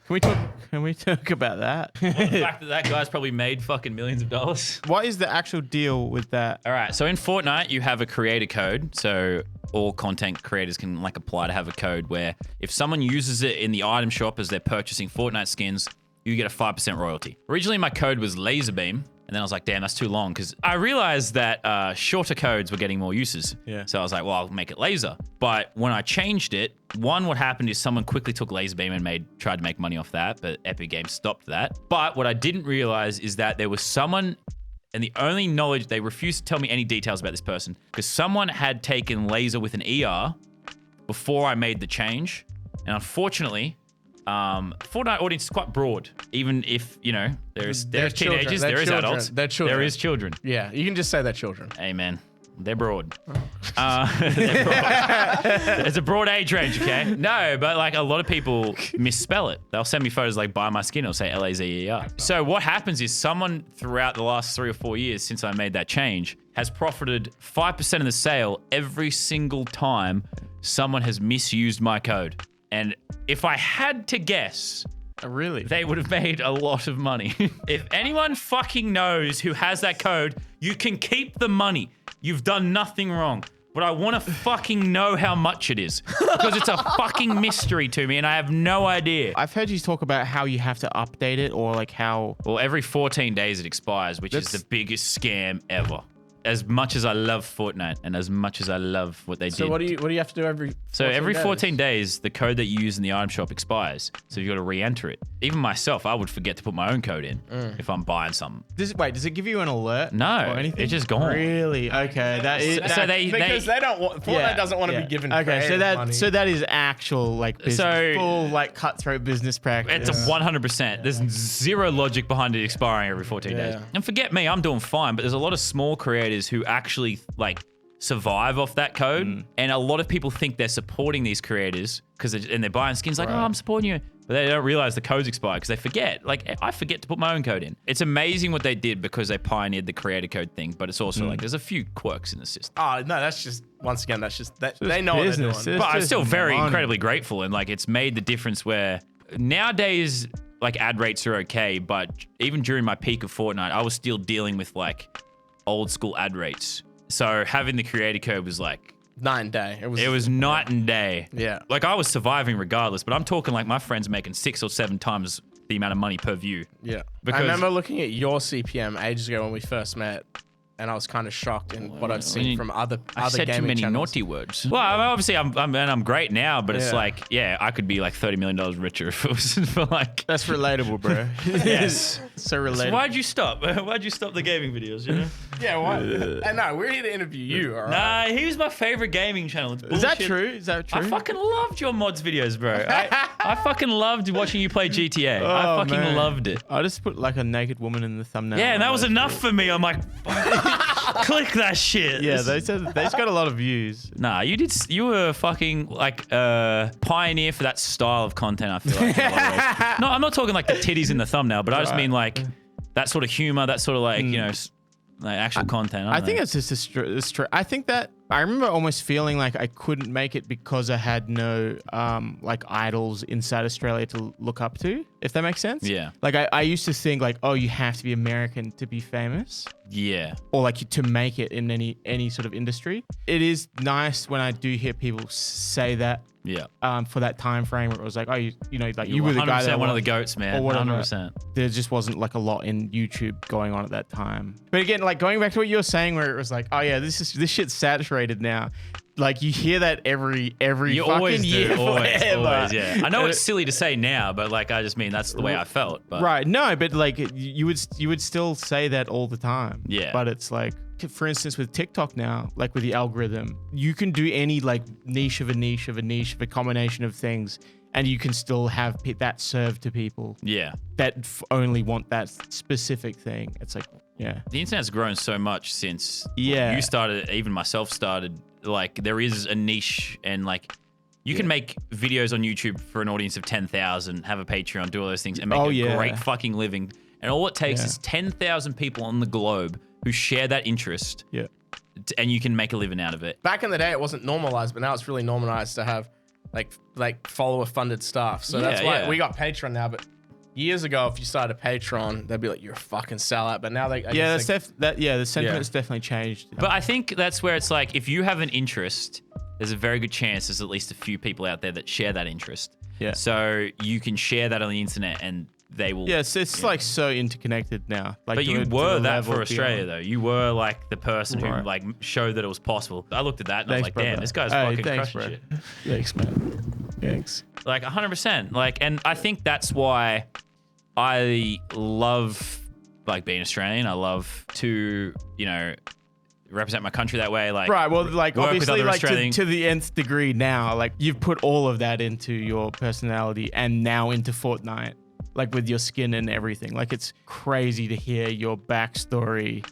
Can we talk about that? The fact that guy's probably made fucking millions of dollars. What is the actual deal with that? All right, so in Fortnite you have a creator code, so all content creators can like apply to have a code where if someone uses it in the item shop as they're purchasing Fortnite skins, you get a 5% royalty. Originally my code was LazarBeam, and then I was like, damn, that's too long, because I realized that shorter codes were getting more uses. Yeah. So I was like, well, I'll make it laser. But when I changed it, what happened is someone quickly took LazarBeam and tried to make money off that, but Epic Games stopped that. But what I didn't realize is that there was someone, and the only knowledge, they refused to tell me any details about this person, because someone had taken laser with an ER before I made the change. And unfortunately, Fortnite audience is quite broad, even if, you know, there's teenagers, there is adults, there is children. Yeah, you can just say they're children. Amen. They're broad. They're broad. It's a broad age range, okay? No, but like a lot of people misspell it. They'll send me photos like buy my skin, it'll say LAZER. So what happens is someone throughout the last 3 or 4 years since I made that change has profited 5% of the sale every single time someone has misused my code. And if I had to guess, really, they would have made a lot of money. If anyone fucking knows who has that code, you can keep the money. You've done nothing wrong. But I want to fucking know how much it is, because it's a fucking mystery to me and I have no idea. I've heard you talk about how you have to update it, or like how... Well, every 14 days it expires, which is the biggest scam ever. As much as I love Fortnite and as much as I love what they did. So what do you have to do every 14 days, the code that you use in the item shop expires. So you've got to re-enter it. Even myself, I would forget to put my own code in if I'm buying something. Does it give you an alert? No, or anything? it's just gone. Really? Okay, that is... Because they don't want... Fortnite doesn't want to be given money. So that is actual like business, full like cutthroat business practice. It's 100%. There's zero logic behind it expiring every 14 days. And forget me, I'm doing fine, but there's a lot of small creators who actually like survive off that code, and a lot of people think they're supporting these creators because they're buying skins like, oh, I'm supporting you, but they don't realize the code's expired because they forget. Like, I forget to put my own code in. It's amazing what they did because they pioneered the creator code thing, but it's also like there's a few quirks in the system. Oh no, that's just once again, that's just they know business. what they're doing. But I'm still incredibly grateful, and like it's made the difference where nowadays, like ad rates are okay, but even during my peak of Fortnite, I was still dealing with like old school ad rates. So having the creator code was like night and day. It was night and day. Yeah. Like I was surviving regardless, but I'm talking like my friends making 6 or 7 times the amount of money per view. Yeah. Because I remember looking at your CPM ages ago when we first met, and I was kind of shocked in what I'd seen from other I said gaming too many channels. naughty words. Well, obviously I'm great now, but it's Yeah. like, yeah, I could be like $30 million richer if it wasn't for like. That's relatable, bro. Yes. So relatable. So why'd you stop? Why'd you stop the gaming videos? You know? Yeah, what? And no, we're here to interview you, all right? Nah, he was my favorite gaming channel. It's Is that bullshit. true? Is that true? I fucking loved your mods videos, bro. I fucking loved watching you play GTA. I Oh, fucking man. loved it. I just put like a naked woman in the thumbnail. Yeah, and that was enough for me. I'm like, click that shit. Yeah, This- they just got a lot of views. Nah, you were fucking like pioneer for that style of content, I feel like. In a lot of ways. No, I'm not talking like the titties in the thumbnail, but I just mean like that sort of humor, that sort of like, you know, like actual content. I think it's just I think that I remember almost feeling like I couldn't make it because I had no like idols inside Australia to look up to, if that makes sense. Yeah. Like I used to think like, oh, you have to be American to be famous, Yeah. or like to make it in any sort of industry. It is nice when I do hear people say that. Yeah. For that time frame where it was like, oh, you know, like you were the guy that one of the goats, man. or whatever. 100%. There just wasn't like a lot in YouTube going on at that time. But again, like going back to what you were saying, where it was like, oh yeah, this shit's saturated now. Like you hear that every You fucking always year, do. Always, forever. always, yeah. I know it's silly to say now, but like I just mean that's the way I felt. But Right? No, but like you would still say that all the time. Yeah. But it's like, for instance, with TikTok now, like with the algorithm, you can do any like niche of a niche of a niche of a combination of things, and you can still have that served to people yeah. that only want that specific thing. It's like, yeah. The internet's grown so much since Yeah. you started, even myself started. Like there is a niche, and like you can make videos on YouTube for an audience of 10,000, have a Patreon, do all those things, and make a great fucking living. And all it takes is 10,000 people on the globe who share that interest. Yeah. And you can make a living out of it. Back in the day, it wasn't normalized, but now it's really normalized to have like follower-funded stuff. So that's why we got Patreon now. But years ago, if you started a Patreon, they'd be like, "You're a fucking sellout." But now they The sentiment's definitely changed. But I think that's where it's like, if you have an interest, there's a very good chance there's at least a few people out there that share that interest. Yeah. So you can share that on the internet, and they will. Yeah, it's like so interconnected now. Like, But you to were the that level for Australia, beyond. though. You were like the person who Right. like showed that it was possible. I looked at that and I was Thanks, like, damn, brother. this guy's Hey, fucking thanks, crushing bro. shit. Thanks, man. Thanks. Like 100%. Like, and I think that's why I love like being Australian. I love to, you know, represent my country that way. Like, Right. Well, like work with obviously, other like Australian- to the nth degree now. Like you've put all of that into your personality, and now into Fortnite, like with your skin and everything. Like it's crazy to hear your backstory,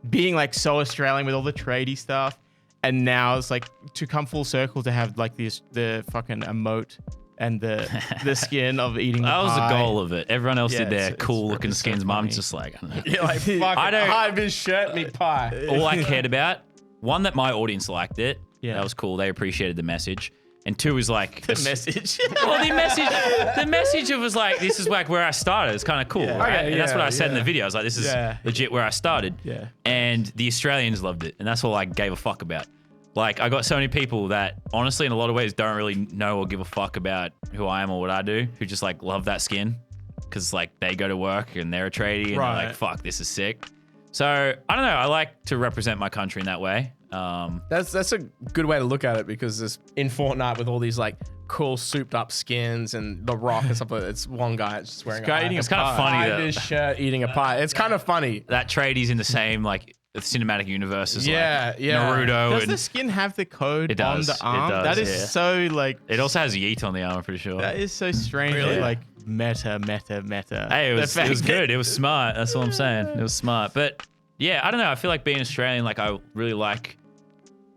being like so Australian with all the tradie stuff, and now it's like to come full circle to have like the fucking emote and the skin of eating. that was the pie. goal of it. Everyone else Yeah, did their it's cool looking so skins. funny. Mom's just like, I don't know. You're like, fuck I don't- hide this shirt, me pie. All I cared about, one, that my audience liked it. Yeah. That was cool. They appreciated the message. And two is like The message. Well, the message was like, this is like where I started. It's kind of cool, Yeah. right? Okay, and that's what I said in yeah. the video. I was like, this is Yeah. legit where I started. Yeah. And the Australians loved it, and that's all I gave a fuck about. Like, I got so many people that honestly, in a lot of ways, don't really know or give a fuck about who I am or what I do, who just like love that skin because like they go to work and they're a tradie and they're Right. like, fuck, this is sick. So I don't know. I like to represent my country in that way. That's a good way to look at it, because there's in Fortnite with all these like cool souped up skins and the Rock and stuff like that. It's one guy that's just wearing guy eating It's kind of funny hide that his shirt eating a pie. It's kind of funny. that tradie's in the same like cinematic universe as Yeah, like yeah. Naruto. Does And the skin have the code It does, on it the arm? does, That is yeah. so like. it also has Yeet on the arm, I'm pretty sure. That is so strange. Really? Like meta. Hey, it The was fact that- good. It was smart. That's all I'm saying. It was smart. But yeah, I don't know. I feel like being Australian, like I really like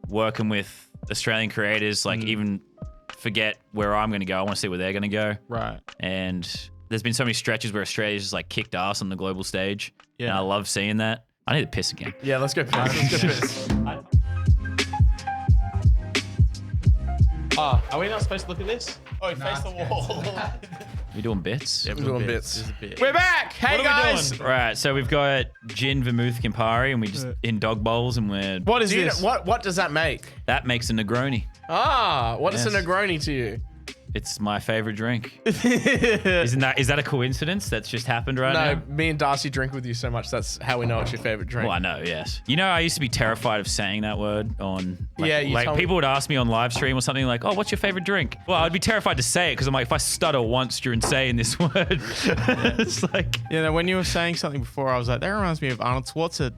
working with Australian creators, like even forget where I'm going to go. I want to see where they're going to go. Right. And there's been so many stretches where Australia's just like kicked ass on the global stage. Yeah. And I love seeing that. I need to piss again. Yeah, let's go piss. Let's go piss. Are we not supposed to look at this? Oh, face the wall. We doing bits? We're doing bits. There's a bit. We're back. Hey, What are we guys. doing? Right, so we've got gin, vermouth, Campari, and we just in dog bowls, and we're What is Do you know, this? what does that make? that makes a Negroni. Ah, what is a Yes. Negroni to you? It's my favorite drink. Is that a coincidence that's just happened right No, now? me and Darcy drink with you so much. That's how we know it's your favorite drink. Well, I know, yes. You know, I used to be terrified of saying that word on. Yeah, you like told me. people would ask me on live stream or something like, "Oh, what's your favorite drink?" Well, I'd be terrified to say it because I'm like, if I stutter once during saying this word, it's like. You know, when you were saying something before, I was like, that reminds me of Arnold Schwarzenegger.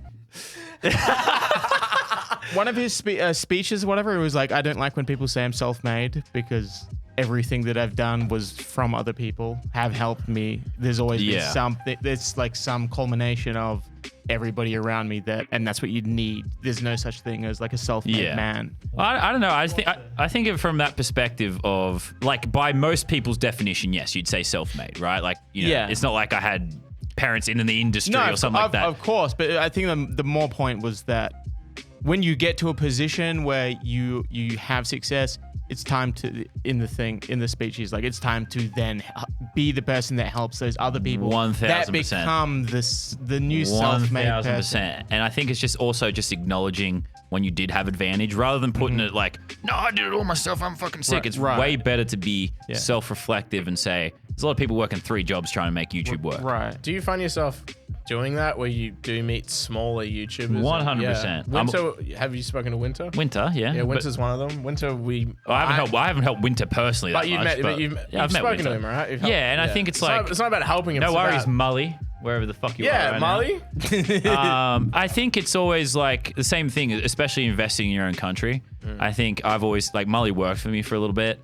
One of his speeches, whatever, it was like, I don't like when people say I'm self-made because everything that I've done was from other people, have helped me. There's always been something. There's like some culmination of everybody around me and that's what you need. There's no such thing as like a self-made man. I don't know. I think of it from that perspective of like by most people's definition, yes, you'd say self-made, right? Like, you know, it's not like I had parents in the industry or something like that. Of course, but I think the more point was that when you get to a position where you have success, it's time to in the speech he's like, it's time to then be the person that helps those other people 1000%. that become the new self-made person. And I think it's just also just acknowledging when you did have advantage rather than putting it like, no, I did it all myself, I'm fucking sick. Right, it's right. way better to be self-reflective and say, there's a lot of people working 3 jobs trying to make YouTube work. Right. Do you find yourself doing that where you do meet smaller YouTubers? 100%. Winter, have you spoken to Winter? Winter, yeah. Yeah, Winter's one of them. Winter, I haven't helped Winter personally that But you've much. met, you've I've met spoken to Winter. him, right? You've Yeah, and I think it's like... it's not about helping him. No it's worries, about, Mully, wherever the fuck you are right Molly. I think it's always like the same thing, especially investing in your own country. I think I've always, like, Mully worked for me for a little bit,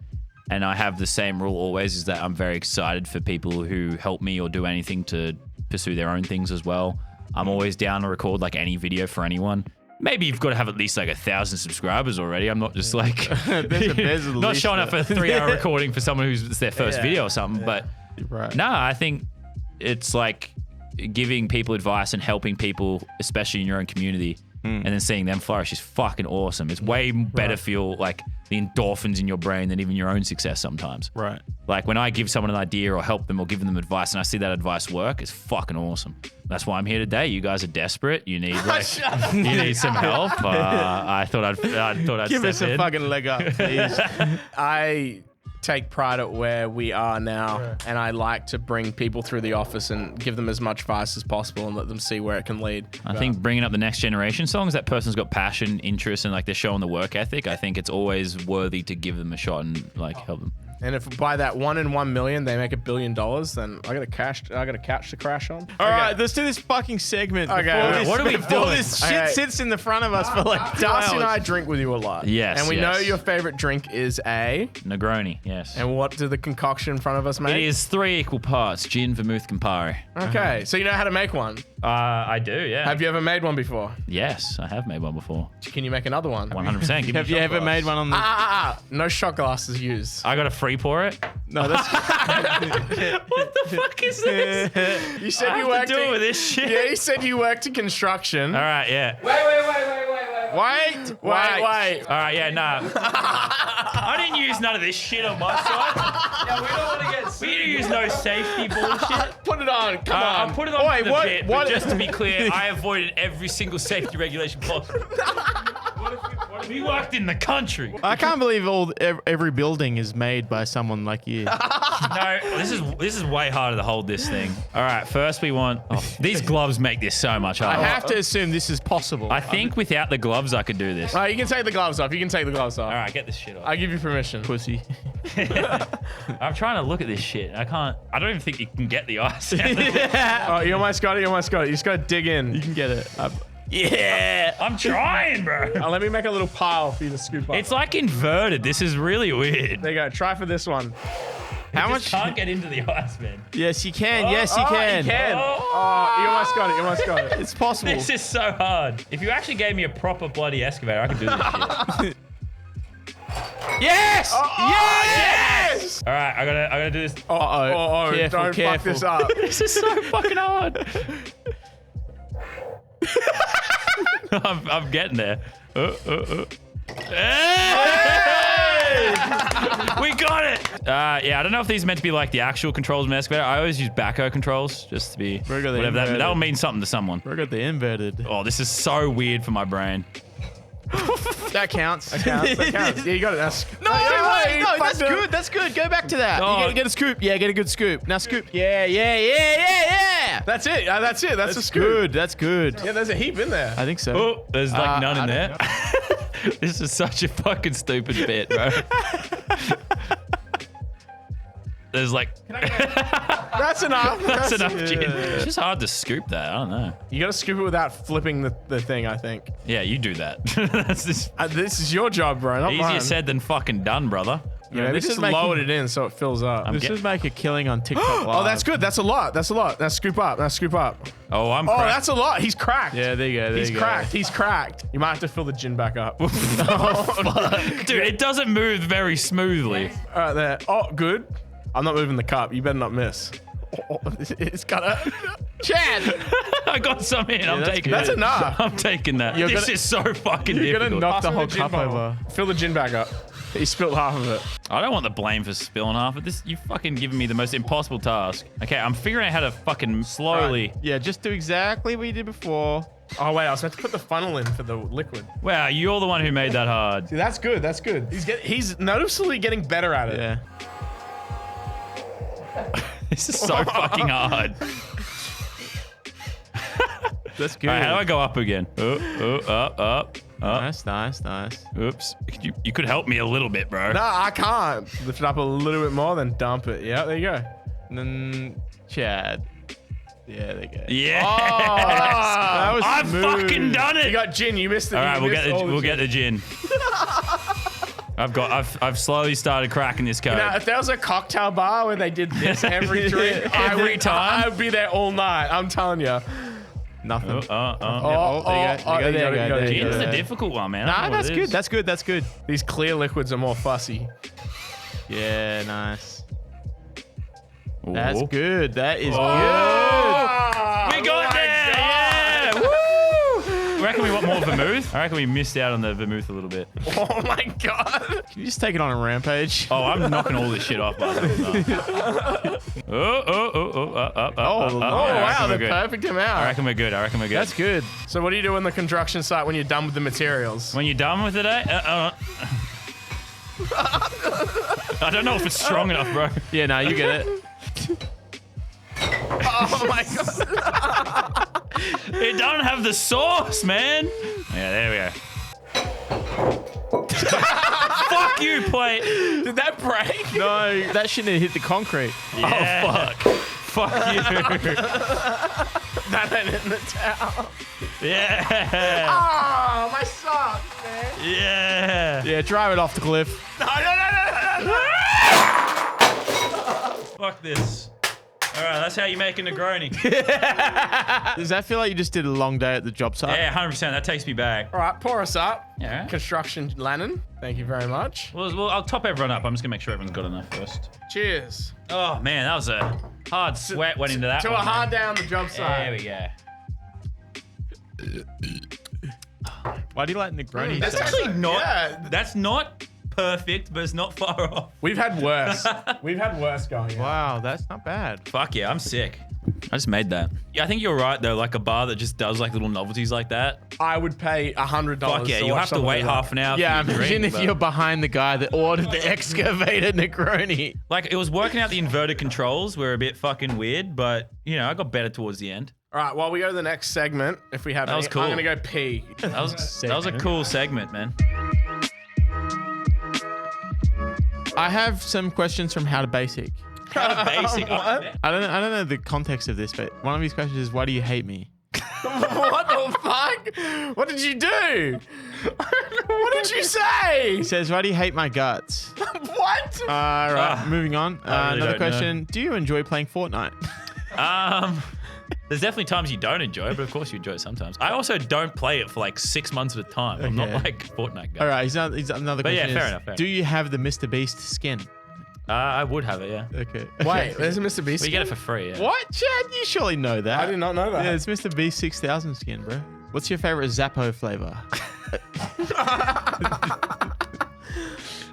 and I have the same rule always, is that I'm very excited for people who help me or do anything to pursue their own things as well. I'm always down to record like any video for anyone. Maybe you've got to have at least like 1,000 subscribers already. I'm not just like not showing up for a 3-hour recording for someone who's it's their first video or something. But no, I think it's like giving people advice and helping people, especially in your own community, and then seeing them flourish is fucking awesome. It's way better feel like the endorphins in your brain than even your own success sometimes. Right. Like when I give someone an idea or help them or give them advice and I see that advice work, it's fucking awesome. That's why I'm here today. You guys are desperate. You need you need some help. I thought I'd Give step us a in. fucking leg up, please. I take pride at where we are now, and I like to bring people through the office and give them as much advice as possible and let them see where it can lead. I think bringing up the next generation songs, that person's got passion, interest, and like they're showing the work ethic. I think it's always worthy to give them a shot and like help them. And if by that 1 in 1 million they make $1 billion, then I got a couch to crash on. All right, let's do this fucking segment. Okay, before this, what are we before doing? this shit Okay. sits in the front of us for like 2 Darcy and I hours. drink with you a lot. Yes, And we yes. know your favorite drink is a. Negroni, yes. And what do the concoction in front of us make? It is 3 equal parts gin, vermouth, Campari. Okay, so you know how to make one. I do, yeah. Have you ever made one before? Yes, I have made one before. Can you make another one? 100%. Give me Have you ever made one on the? No shot glasses used. I got a free pour it. No, that's. What the fuck is this? You said I you have worked to do in, with this shit. Yeah, you said you worked in construction. All right, yeah. Wait. All right, yeah, nah. I didn't use none of this shit on my side. Yeah, we don't want to get We didn't use no safety bullshit. Put it on. Come on. I'll put it on Wait, for the what? bit, What? but just to be clear, I avoided every single safety regulation possible. We worked in the country. I can't believe every building is made by someone like you. No, this is way harder to hold this thing. All right, first we want these gloves make this so much I harder. have to assume this is possible. I think without the gloves I could do this. All right, you can take the gloves off. All right, get this shit off. I give you permission. Pussy. I'm trying to look at this shit. I don't even think you can get the ice out. Oh, you almost got it. You just got to dig in. You can get it. Yeah, I'm trying, bro. Let me make a little pile for you to scoop up. It's like inverted. This is really weird. There you go. Try for this one. How You much? just can't get into the ice, man. Yes, you can. Yes, you can. You can. Oh. You almost got it. You almost got it. It's possible. This is so hard. If you actually gave me a proper bloody excavator, I could do this shit. Yes! Yes! All right, I gotta do this. Oh, Careful, don't fuck careful. this up. This is so fucking hard. I'm getting there. Hey! We got it. Yeah, I don't know if these are meant to be like the actual controls from Excavator. I always use backhoe controls just to be whatever that'll mean something to someone. We got the inverted. Oh, this is so weird for my brain. That counts. That counts. Yeah, you got it. No, that's good. That's good. Go back to that. Oh. You gotta get a scoop. Yeah, get a good scoop. Now scoop. Yeah. That's it. That's it. That's a scoop. Good. That's good. Yeah, there's a heap in there. I think so. Oh, there's like none in I there. This is such a fucking stupid bit, bro. There's like... That's enough. That's enough gin. It's just hard to scoop that. I don't know. You got to scoop it without flipping the thing, I think. Yeah, you do that. That's just This is your job, bro. Not easier mine. said than fucking done, brother. Yeah, they just lowered it in so it fills up. This is make a killing on TikTok Live. Oh, that's good. That's a lot. That's a lot. Now scoop up. Now scoop up. Oh, I'm Oh, cracked. that's a lot. He's cracked. Yeah, there you go. He's cracked. He's cracked. You might have to fill the gin back up. Dude, it doesn't move very smoothly. All right, there. Oh, good. I'm not moving the cup. You better not miss. Oh, it's got a... Chad! I got some in. I'm taking That's it. enough. I'm taking that. You're This gonna- is so fucking You're difficult. gonna knock the Pass me whole gin cup bottle. over. Fill the gin back up. He spilled half of it. I don't want the blame for spilling half of this. You fucking giving me the most impossible task. Okay, I'm figuring out how to fucking slowly... Yeah, just do exactly what you did before. Oh, wait. I was meant to put the funnel in for the liquid. Wow, you're the one who made that hard. See, that's good. That's good. He's noticeably getting better at it. Yeah. This is so fucking hard. That's good. All right, how do I go up again? Up. Nice. Oops. You could help me a little bit, bro. No, I can't. Lift it up a little bit more, then dump it. Yeah, there you go. And then Chad. Yeah, there you go. Yeah. That was I've smooth. fucking done it. You got gin. You missed it. All right, You we'll missed all get the gin. I've slowly started cracking this code. Now, if there was a cocktail bar where they did this every drink, Every time? I would be there all night. I'm telling you. Nothing. Oh, there you go. Gin's the difficult one, man. I Nah, don't know what that's it good. is. That's good. These clear liquids are more fussy. Yeah, nice. Ooh. That's good. That is good. Oh, We got there! Yeah! Woo! I reckon we want more vermouth. I reckon we missed out on the vermouth a little bit. Oh my god. Can you just take it on a rampage? Oh, I'm knocking all this shit off, by the way. Oh wow, the perfect I amount. reckon we're good. That's good. So what do you do on the construction site when you're done with the materials? When you're done with it, I don't know if it's strong enough, bro. Yeah, no, you get it. Oh my god. It don't have the sauce, man. Yeah, there we go. Fuck you, plate. Did that break? No, that shouldn't have hit the concrete. Yeah. Oh, fuck. Fuck you. That went in the towel. Yeah. Oh, my socks, man. Yeah. Yeah, drive it off the cliff. No. Fuck this. All right, that's how you make a Negroni. Does that feel like you just did a long day at the job site? Yeah, 100%. That takes me back. All right, pour us up. Yeah. Construction Lannon. Thank you very much. Well, I'll top everyone up. I'm just gonna make sure everyone's got enough first. Cheers. Oh man, that was a hard sweat went into that To one. a hard day on the job There site. we go. Why do you like Negroni? That's so actually not. Yeah. That's not perfect, but it's not far off. We've had worse. We've had worse going. Wow, that's not bad. Fuck yeah, I'm sick. I just made that. Yeah, I think you're right though. Like a bar that just does like little novelties like that. I would pay $100. Fuck yeah, to you watch have to someone wait do that. half an hour. Yeah, for your imagine drink, if but- you're behind the guy that ordered the excavated Negroni. Like it was working out. The inverted controls were a bit fucking weird, but you know I got better towards the end. All right, while we go to the next segment, if we have That was any, cool. I'm gonna go pee. That was a cool segment, man. I have some questions from How to Basic. Basic. What? I don't know the context of this, but one of these questions is, why do you hate me? What the fuck? What did you do? What did you say? He says, why do you hate my guts? What? Right, moving on. I really Another don't question. Do you enjoy playing Fortnite? There's definitely times you don't enjoy it, but of course you enjoy it sometimes. I also don't play it for like 6 months at a time. I'm not Okay. like a Fortnite guy. All right, he's another But yeah, question. fair is, enough, fair do you have the Mr. Beast skin? I would have it, yeah. Okay. Wait, there's a Mr. Beast. But you get it for free, yeah. What, Chad? You surely know that. I did not know that. Yeah, it's Mr. Beast 6000 skin, bro. What's your favorite Zappo flavor?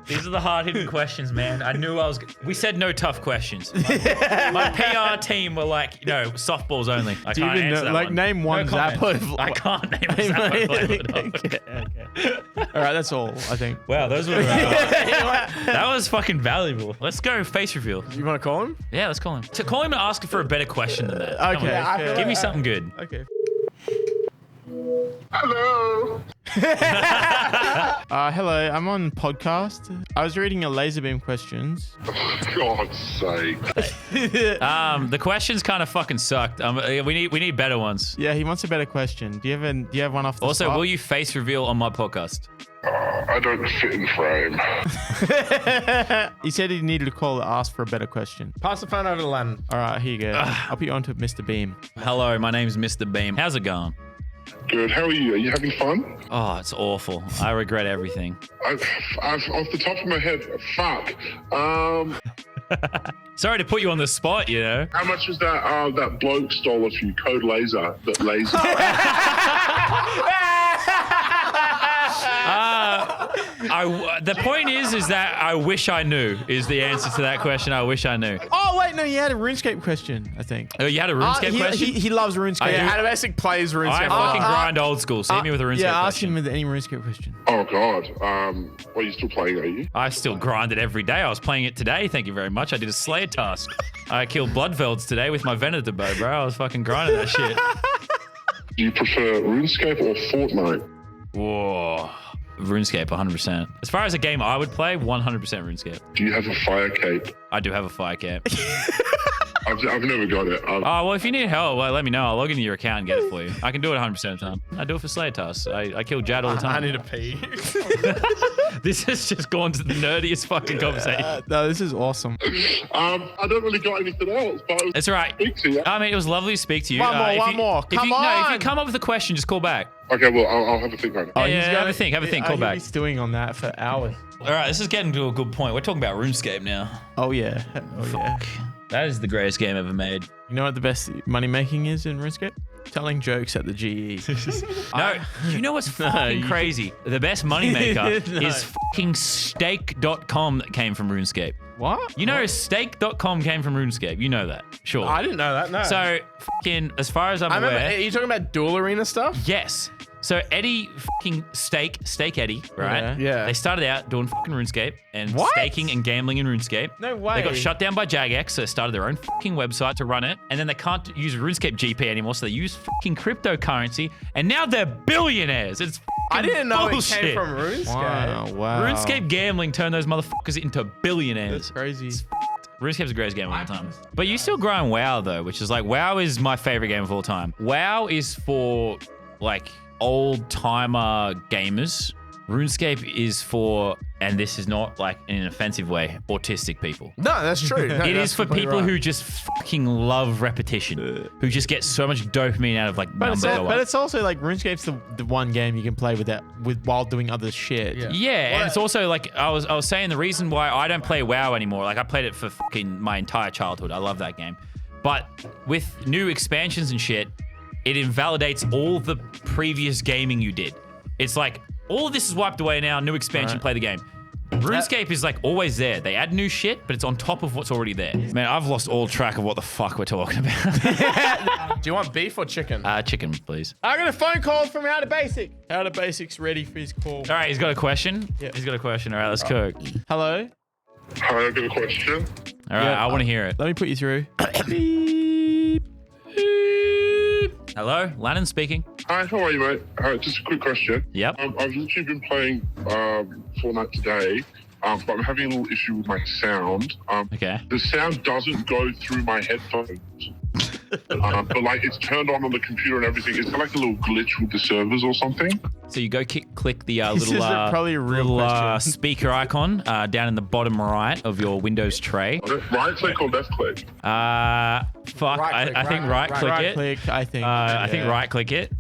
These are the hard-hitting questions, man. I knew I was. We said no tough questions. My PR team were like, softballs only. I Do you can't even answer know, that like one. name one No comment. Zappo? I can't name a Zappo flavor. Okay. All right, that's all, I think. Wow, those were. That was fucking valuable. Let's go face reveal. You want to call him? Yeah, let's call him. So call him and ask for a better question than that. Come Okay. on. Okay. Give me something good. Okay. Hello. Hello, I'm on podcast. I was reading a LazarBeam questions. God's sake. The questions kind of fucking sucked. We need better ones. Yeah, he wants a better question. Do you have one off the Also, spot? will you face reveal on my podcast? I don't fit in frame. He said he needed to call to ask for a better question. Pass the phone over to Len. All right, here you go. I'll put you on to Mr. Beam. Hello, my name's Mr. Beam. How's it going? Good. How are you? Are you having fun? Oh, it's awful. I regret everything. I've off the top of my head, fuck. Sorry to put you on the spot, How much was that? That bloke stole off you. Code Laser. That laser. The point is that I wish I knew is the answer to that question. I wish I knew. Oh, wait, no, you had a RuneScape question, I think. Oh, you had a RuneScape question? He loves RuneScape. I do. Yeah, Adabasic plays RuneScape. I fucking grind old school. So hit me with a RuneScape Yeah, ask question. him with any RuneScape question. Oh God. Are you still playing? Are you? I still grind it every day. I was playing it today. Thank you very much. I did a Slayer task. I killed Bloodvelds today with my Venator bow, bro. I was fucking grinding that shit. Do you prefer RuneScape or Fortnite? Whoa. RuneScape, 100%. As far as a game I would play, 100% RuneScape. Do you have a fire cape? I do have a fire cap. I've never got it. Oh, well, if you need help, let me know. I'll log into your account and get it for you. I can do it 100% of the time. I do it for Slayer tasks. I kill Jad all the I time. need to pee. This has just gone to the nerdiest fucking conversation. No, this is awesome. I don't really got anything else, but It's all right. speak to you. I mean, it was lovely to speak to you. One more, If one you- more. if Come you, No, if you on. come up with a question, just call back. Okay, well, I'll have a think on it. Yeah, he's have a think, call he'll back. be stewing on that for hours. All right, this is getting to a good point. We're talking about RuneScape now. Oh, yeah. Oh, yeah. That is the greatest game ever made. You know what the best money making is in RuneScape? Telling jokes at the GE. No, you know what's fucking you- crazy? The best moneymaker No. is fucking stake.com that came from RuneScape. What? You know, stake.com came from RuneScape. You know that, sure. I didn't know that, no. So, fucking, as far as I'm I aware, remember, are you talking about Duel Arena stuff? yes. So Eddie fucking Stake Eddie, right? Yeah. They started out doing fucking RuneScape and What? staking and gambling in RuneScape. No way. They got shut down by Jagex, so they started their own fucking website to run it. And then they can't use RuneScape GP anymore, so they use fucking cryptocurrency. And now they're billionaires. It's I didn't know bullshit. it came from RuneScape. Wow. RuneScape gambling turned those motherfuckers into billionaires. That's crazy. RuneScape's the greatest game of all time. But you still grind WoW though, which is like WoW is my favorite game of all time. WoW is for like old timer gamers. RuneScape is for, and this is not like in an offensive way, autistic people. No, that's true. No, It that's is for completely people right. who just fucking love repetition, who just get so much dopamine out of like But numbers. it's also like RuneScape's the one game you can play while doing other shit. Yeah. Yeah, and it's also like I was saying the reason why I don't play WoW anymore. Like I played it for fucking my entire childhood. I love that game, but with new expansions and shit, it invalidates all the previous gaming you did. It's like all of this is wiped away now. New expansion, Right. play the game. RuneScape is like always there. They add new shit, but it's on top of what's already there. Man, I've lost all track of what the fuck we're talking about. Do you want beef or chicken? Chicken, please. I got a phone call from How to Basic. How to Basic's ready for his call. All right, he's got a question. Yeah. He's got a question. All right, let's cook. Hello? Hi, I've got a question. All right, Yeah, I want to hear it. Let me put you through. Beep. Hello, Lannon speaking. Hi, how are you, mate? Just a quick question. Yep. I've literally been playing Fortnite today, but I'm having a little issue with my sound. Okay. The sound doesn't go through my headphones. But like it's turned on the computer and everything. Is there like a little glitch with the servers or something? So you go click the This little, is probably a real little question. speaker icon down in the bottom right of your Windows tray. Right click or left click? Fuck, Right click, I think right- right click Right it. click, I think. I think Yeah. right click it.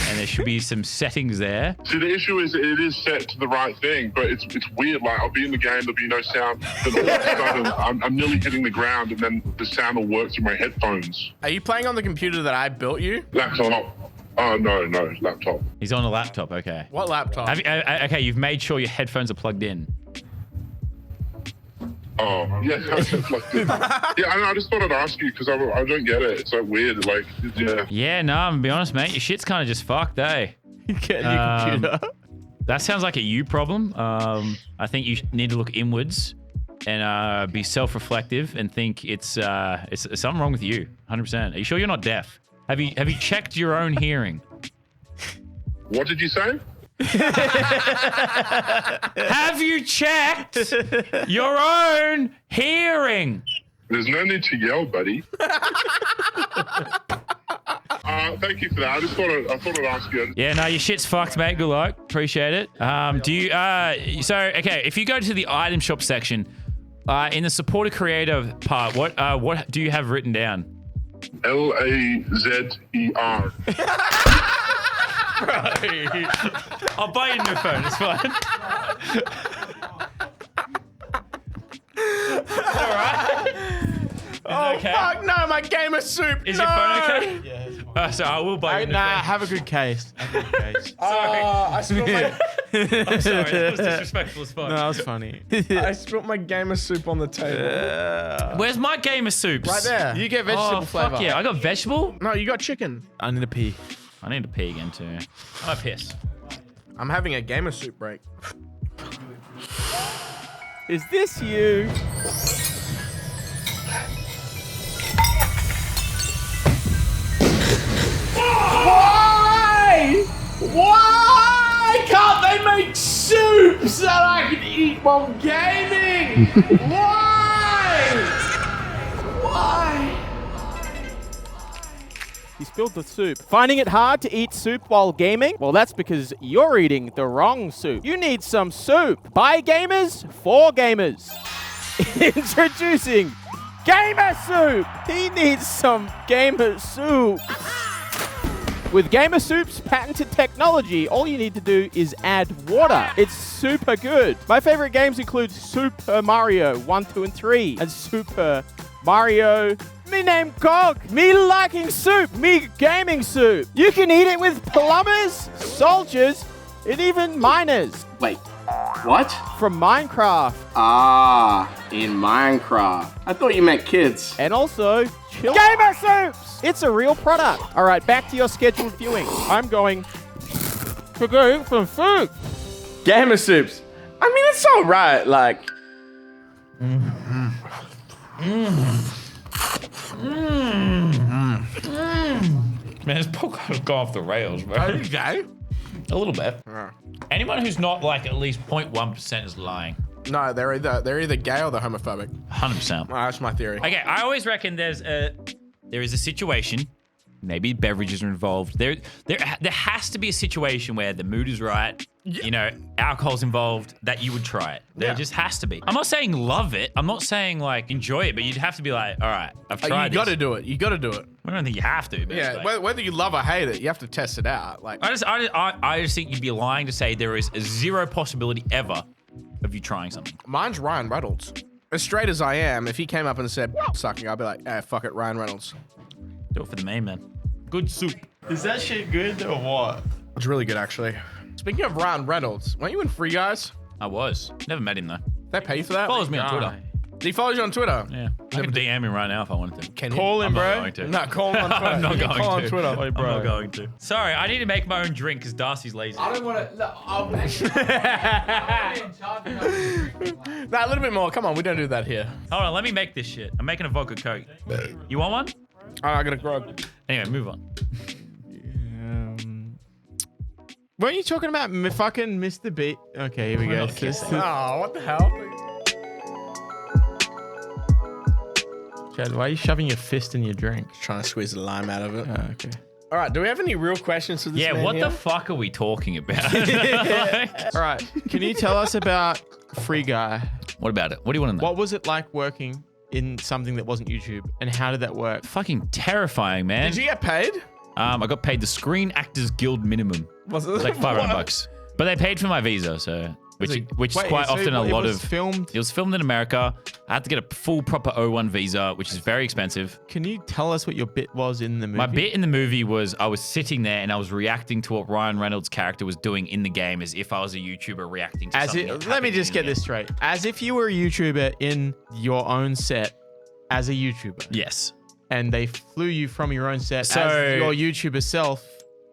And there should be some settings there. See, the issue is it is set to the right thing, but it's weird. Like I'll be in the game, there'll be no sound. Then all of a sudden, I'm nearly hitting the ground, and then the sound will work through my headphones. Are you playing on the computer that I built you? Laptop. Oh no, laptop. He's on a laptop. Okay. What laptop? Okay, you've made sure your headphones are plugged in. Oh, yeah. I just thought I'd ask you because I don't get it. It's like weird. Like, yeah. Yeah, no, I'm gonna be honest, mate. Your shit's kind of just fucked, eh? You get a new computer. That sounds like a you problem. I think you need to look inwards and be self-reflective and think it's something wrong with you. 100%. Are you sure you're not deaf? Have you checked your own hearing? What did you say? Have you checked your own hearing? There's no need to yell, buddy. Thank you for that. I thought I'd ask you. Yeah, no, your shit's fucked, mate. Good luck. Appreciate it. Do you? Okay, if you go to the item shop section, in the support a creator part, what do you have written down? LAZER. I'll buy you a new phone. It's fine. All right. Oh, okay? fuck no, my gamer soup. Is no. your phone okay? Yeah. So I will buy you a new phone. Have a good case. Sorry. I spilled my I'm sorry. That was disrespectful as fuck. No, that was funny. I spilled my gamer soup on the table. Where's my gamer soups? Right there. You get vegetable flavor. Fuck yeah. I got vegetable? No, you got chicken. I need a pee. I need to pee again too. I piss. I'm having a gamer soup break. Is this you? Why? Why can't they make soups that I can eat while gaming? Why? Why? He spilled the soup. Finding it hard to eat soup while gaming? Well, that's because you're eating the wrong soup. You need some soup. By gamers, for gamers. Introducing Gamer Soup. He needs some gamer soup. With Gamer Soup's patented technology, all you need to do is add water. It's super good. My favorite games include Super Mario 1, 2, and 3, and Super Mario. Me name Cog. Me liking soup. Me gaming soup. You can eat it with plumbers, soldiers, and even miners. Wait, what? From Minecraft. Ah, in Minecraft. I thought you meant kids. And also, Gamer Soups! It's a real product. All right, back to your scheduled viewing. I'm going to go for food. Gamer soups. I mean, it's all right. Like, Man, this podcast go off the rails, bro. are you gay? A little bit. Anyone who's not like at least 0.1% is lying. No, they're either gay or they're homophobic. 100%. That's my theory. Okay, I always reckon there is a situation, maybe beverages are involved. There has to be a situation where the mood is right. You know, alcohol's involved, that you would try it. There just has to be. I'm not saying love it. I'm not saying like enjoy it, but you'd have to be like, all right, I've tried You this. got to do it. You got to do it. I don't think you have to. But Yeah, it's like, whether you love or hate it, you have to test it out. Like, I just think you'd be lying to say there is a zero possibility ever of you trying something. mine's Ryan Reynolds. As straight as I am, if he came up and said sucking, I'd be like, fuck it, Ryan Reynolds. Do it for the main man. Good soup. Is that shit good or what? It's really good, actually. Speaking of Ryan Reynolds, weren't you in Free Guys? I was. Never met him though. They pay you for that? Follows me on Twitter. Did he follow you on Twitter? Yeah. I can DM him right now if I wanted to. Can Call him, I'm not bro. going to. No, call him on Twitter. I'm not You can going call to. on Twitter. Wait, I'm bro. not going to. Sorry, I need to make my own drink because Darcy's lazy. I don't want to. Nah, a little bit more. Come on, we don't do that here. Hold on, let me make this shit. I'm making a vodka coke. You want one? All right, I got to grog. Anyway, move on. Weren't you talking about fucking Mr. B? Okay, here we go. not kissing. Oh, what the hell? Chad, why are you shoving your fist in your drink? Trying to squeeze the lime out of it. Oh, okay. All right, do we have any real questions for this Yeah, man what here? the fuck are we talking about? All right. Can you tell us about Free Guy? What about it? What do you want to know? What was it like working in something that wasn't YouTube, and how did that work? Fucking terrifying, man. Did you get paid? I got paid the Screen Actors Guild minimum. Was it It's like $500. But they paid for my visa, so which is Wait, quite so often a it lot was of. filmed. It was filmed in America. I had to get a full proper O1 visa, which is very expensive. Can you tell us what your bit was in the movie? My bit in the movie was I was sitting there and I was reacting to what Ryan Reynolds' character was doing in the game as if I was a YouTuber reacting to something. Let me just get this straight. As if you were a YouTuber in your own set as a YouTuber. Yes. And they flew you from your own set So- as your YouTuber self,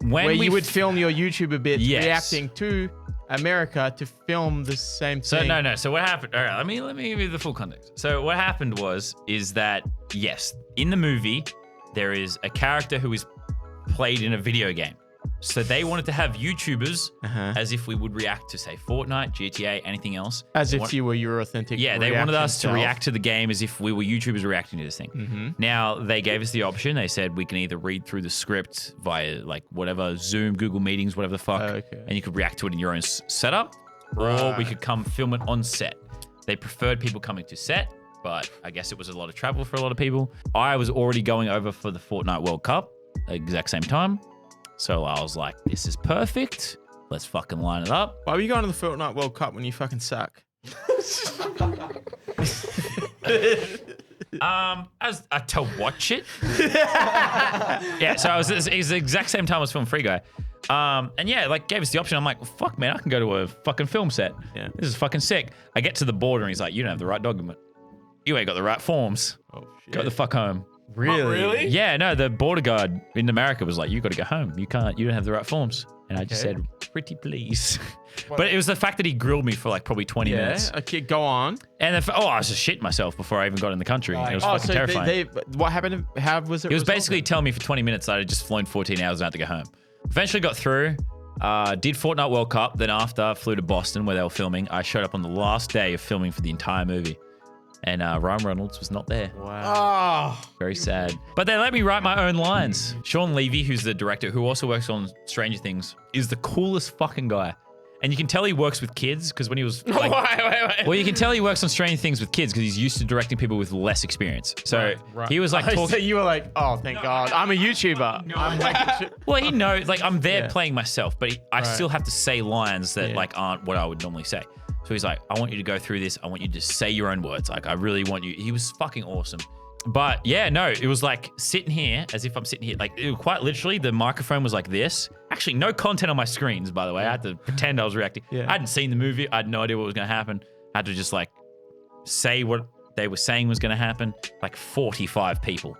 where you would film your YouTuber bits Yes. reacting to America to film the same So thing. no. So what happened? All right, let me give you the full context. So what happened is that yes, in the movie there is a character who is played in a video game. So they wanted to have YouTubers as if we would react to, say, Fortnite, GTA, anything else. As if you were your authentic. Yeah, they wanted us to self. react to the game as if we were YouTubers reacting to this thing. Now, they gave us the option. They said we can either read through the script via, like, whatever, Zoom, Google Meetings, whatever the fuck, Okay. and you could react to it in your own setup, or we could come film it on set. They preferred people coming to set, but I guess it was a lot of travel for a lot of people. I was already going over for the Fortnite World Cup at the exact same time. So I was like, this is perfect. Let's fucking line it up. Why were you going to the Fortnite World Cup when you fucking suck? As to watch it. Yeah, so it was the exact same time as Film Free Guy. And yeah, like gave us the option. I'm like, well, fuck, man, I can go to a fucking film set. Yeah. This is fucking sick. I get to the border and he's like, you don't have the right document. You ain't got the right forms. Oh shit. Go the fuck home. Really? Yeah, no, the border guard in America was like, you got to go home. You don't have the right forms. And I just said, pretty please. But it was the fact that he grilled me for like probably 20 minutes. Okay, go on. And I was just shitting myself before I even got in the country. It was fucking terrifying. What happened? How was it? He was resolved basically then? telling me for 20 minutes that I had just flown 14 hours and had to go home. Eventually got through, did Fortnite World Cup. Then after, flew to Boston where they were filming. I showed up on the last day of filming for the entire movie. And Ryan Reynolds was not there. Wow. Very sad. But they let me write my own lines. Sean Levy, who's the director, who also works on Stranger Things, is the coolest fucking guy. And you can tell he works with kids because when he was like, Wait. well, you can tell he works on Stranger Things with kids because he's used to directing people with less experience. So he was like So talking. you were like, oh, thank God. I'm a YouTuber. I'm like, Well, he knows, like, I'm there Yeah. playing myself, but I still have to say lines that like aren't what I would normally say. So he's like, I want you to go through this. I want you to say your own words. Like, I really want you. He was fucking awesome. But yeah, no, it was like sitting here as if I'm sitting here. Like, it was quite literally, the microphone was like this. Actually, no content on my screens, by the way. I had to pretend I was reacting. Yeah. I hadn't seen the movie. I had no idea what was going to happen. I had to just like say what they were saying was going to happen. Like 45 people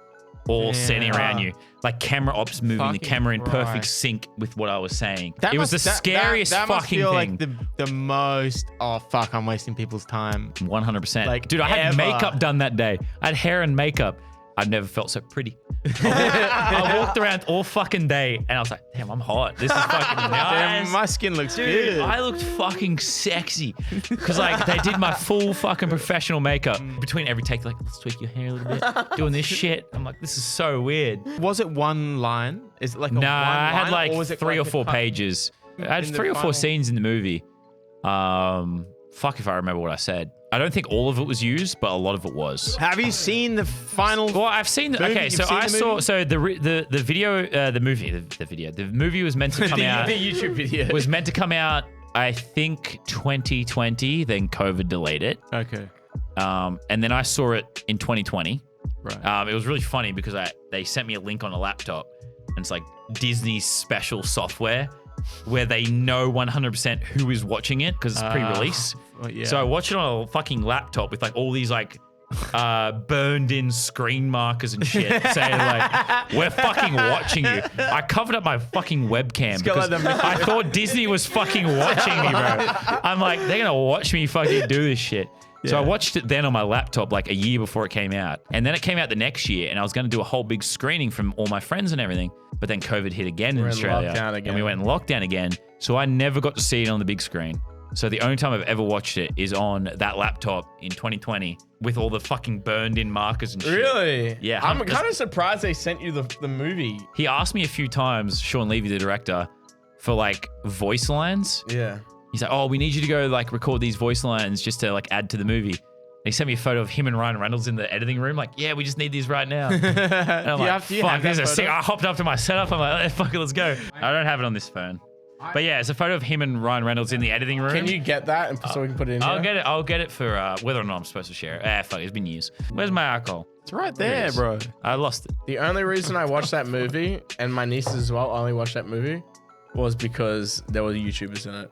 all sitting around you. Like camera ops moving the Fucking camera in perfect Christ. sync with what I was saying. That It was must- the scariest that must fucking feel thing. like the most, oh, fuck, I'm wasting people's time. 100%. Like, Dude, I had ever. makeup done that day. I had hair and makeup. I've never felt so pretty. I walked around all fucking day and I was like, damn, I'm hot. This is fucking nice. Damn, my skin looks Dude, good. I looked fucking sexy because like they did my full fucking professional makeup between every take. Like, let's tweak your hair a little bit, doing this shit. I'm like, this is so weird. Was it one line? Is it like a Nah, one I had line, like or was it 3 or like a 4 cut- pages. I had in the 3 or 4 final- scenes in the movie. Fuck if I remember what I said. I don't think all of it was used, but a lot of it was. Have you seen the final? Well, I've seen. Movie? Okay, You've so seen I the saw. movie? So the video, the movie was meant to come out. the YouTube video. Was meant to come out, I think 2020. Then COVID delayed it. Okay. And then I saw it in 2020. Right. It was really funny because they sent me a link on a laptop, and it's like Disney's special software where they know 100% who is watching it because it's pre-release. Well, yeah. So I watched it on a fucking laptop with like all these like burned in screen markers and shit saying like, we're fucking watching you. I covered up my fucking webcam because I thought Disney was fucking watching me, bro. I'm like, they're gonna watch me fucking do this shit. So I watched it then on my laptop like a year before it came out. And then it came out the next year and I was going to do a whole big screening from all my friends and everything. But then COVID hit again in Australia. lockdown again. And we went in lockdown again. So I never got to see it on the big screen. So the only time I've ever watched it is on that laptop in 2020 with all the fucking burned in markers and shit. Really? Yeah. I'm kind of surprised they sent you the movie. He asked me a few times, Sean Levy, the director, for like voice lines. Yeah. He's like, oh, we need you to go like record these voice lines just to like add to the movie. And he sent me a photo of him and Ryan Reynolds in the editing room. Like, yeah, we just need these right now. And I'm like, do you fuck, have this that is sick. photo? I hopped up to my setup. I'm like, fuck it, let's go. I don't have it on this phone. But yeah, it's a photo of him and Ryan Reynolds in the editing room. Can you get that and so we can put it in I'll here? get it. I'll get it for whether or not I'm supposed to share it. Fuck, it's been years. Where's my alcohol? It's right there, bro. I lost it. The only reason I watched that movie, and my nieces as well only watched that movie, was because there were YouTubers in it.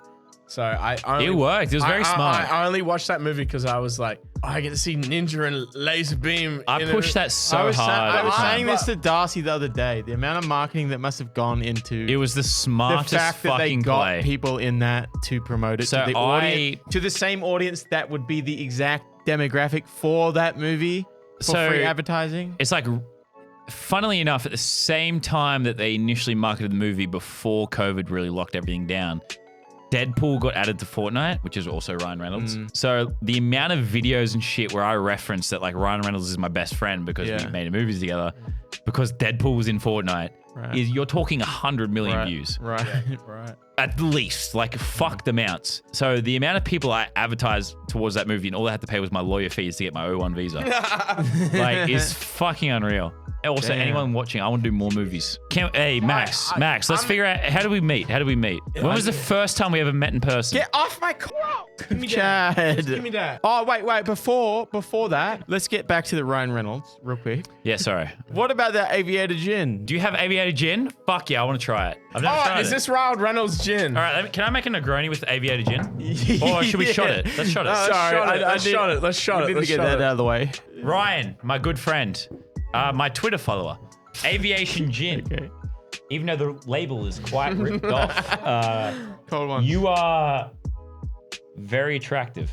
So I only, It worked. It was very smart. I only watched that movie because I was like, oh, I get to see Ninja and LazarBeam. I pushed that so I was hard. saying this to Darcy the other day. The amount of marketing that must have gone into It was the the smartest fact that they fucking got play. people in that to promote it So to the audience, to the same audience that would be the exact demographic for that movie for So- free advertising. It's like, funnily enough, at the same time that they initially marketed the movie before COVID really locked everything down, Deadpool got added to Fortnite, which is also Ryan Reynolds. So the amount of videos and shit where I reference that like Ryan Reynolds is my best friend because we made a movie together, because Deadpool was in Fortnite, is you're talking 100 million views. Right, right. At least, like, fuck the amounts. So the amount of people I advertised towards that movie and all I had to pay was my lawyer fees to get my O1 visa. Like, it's fucking unreal. Also, Damn. anyone watching, I want to do more movies. Hey, Max, let's figure out, how do we meet? When was the first time we ever met in person? Get off my car! Give me that. Chad. Give me that. Oh, wait. Before that, let's get back to the Ryan Reynolds real quick. Yeah, sorry. What about that aviator gin? Do you have aviator gin? Fuck yeah, I want to try it. I've never tried Is it. this Ryan Reynolds gin? All right, can I make a Negroni with aviator gin? Or should we shot it? Let's shot it. Sorry, let's shot it. Let's shot We it. need Let's to get shot that it. out of the way. Ryan, my good friend, my Twitter follower, Aviation Gin. Okay. Even though the label is quite ripped off, Cold one. you are very attractive.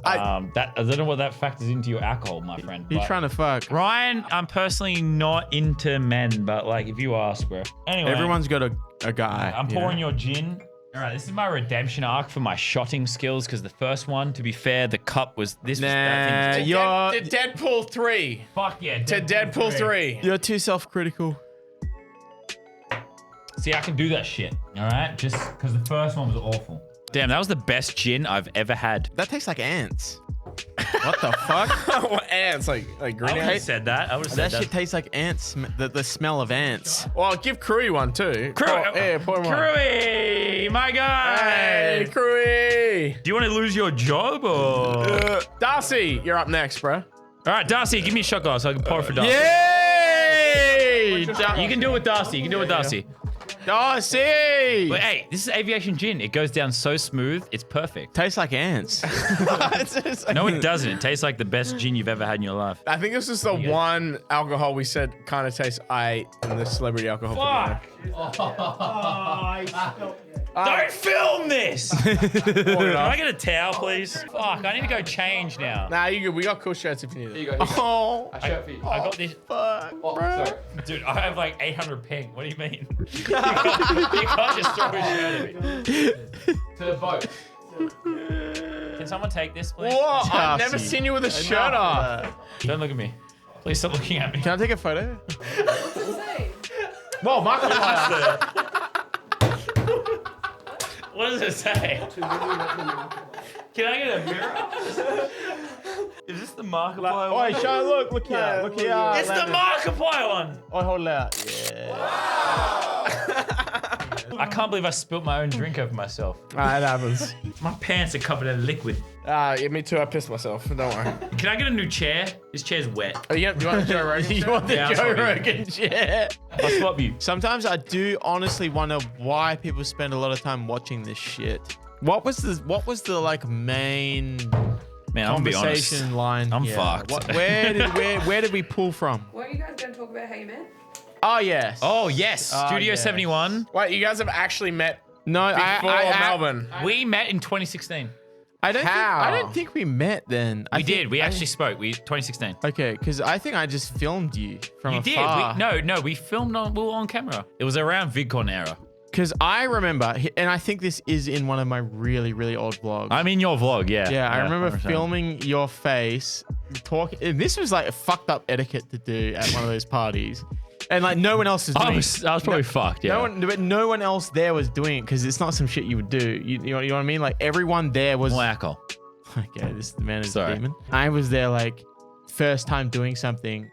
I don't know what that factors into your alcohol, my friend. You're but- trying to fuck. Ryan, I'm personally not into men, but like if you ask, bro. Anyway, Everyone's got a guy. I'm pouring your gin. All right, this is my redemption arc for my shotting skills because the first one, to be fair, the cup was this. Nah, that thing. you're To Deadpool 3. Fuck yeah. To Deadpool 3. you're too self-critical. See, I can do that shit. All right, just because the first one was awful. Damn, that was the best gin I've ever had. That tastes like ants. What the fuck? What ants? Like I green would have ants? said that. I would have said That shit tastes like ants. The smell of ants. Well, give Crewy one too. Yeah, pour him one. Crewy, my guy. Hey, Crewy. Do you want to lose your job or? Darcy, you're up next, bro. All right, Darcy, give me a shot glass so I can pour it for Darcy. Yay! You can do it with Darcy. You can do it with Darcy. Darcy! But hey, this is aviation gin. It goes down so smooth. It's perfect. Tastes like ants. No, it doesn't. It tastes like the best gin you've ever had in your life. I think this is the one alcohol we said kind of tastes in the celebrity alcohol. Don't film this! Can Fuck. I get a towel, please? Fuck, I need to go change now. Nah, you good. We got cool shirts if you need it. Oh, I got this. fuck, bro. Dude, I have like 800 ping. What do you mean? you can't just throw a shirt at me. To the boat. Can someone take this, please? Whoa, I've never Darcy. seen you with a shirt off. Don't look at me. Please stop looking at me. Can I take a photo? Whoa, Michael. What does it say? Can I get a mirror? Is this the Markiplier Oh, one? show, look here. Look here. It's the Markiplier one! Oh, hold it out. Yeah. I can't believe I spilt my own drink over myself. It happens. My pants are covered in liquid. Yeah, me too. I pissed myself. Don't worry. Can I get a new chair? This chair's wet. Do you want the Joe Rogan? You want the Yeah, I'll Joe swap you. Rogan chair? I'll swap you. Sometimes I do honestly wonder why people spend a lot of time watching this shit. What was the like main Man, I'm gonna be honest. conversation line? I'm here? fucked. Where did we pull from? Weren't you guys going to talk about how you met? Oh yes. Oh, yes. Studio yes. 71. Wait, you guys have actually met No, before Melbourne? We met in 2016. I How? don't think we met then. We did. We actually spoke. 2016. Okay, because I think I just filmed you from You did. afar. No, we filmed we were on camera. It was around VidCon era. Because I remember, and I think this is in one of my really, really old vlogs. I'm in your vlog, yeah. Yeah, I remember 100%. filming your face, talking. This was like a fucked up etiquette to do at one of those parties, and like no one else was doing. I was probably fucked, yeah. But no one else there was doing it because it's not some shit you would do. You know what I mean? Like everyone there was. More alcohol. Okay, this the man is a Sorry. demon. I was there like first time doing something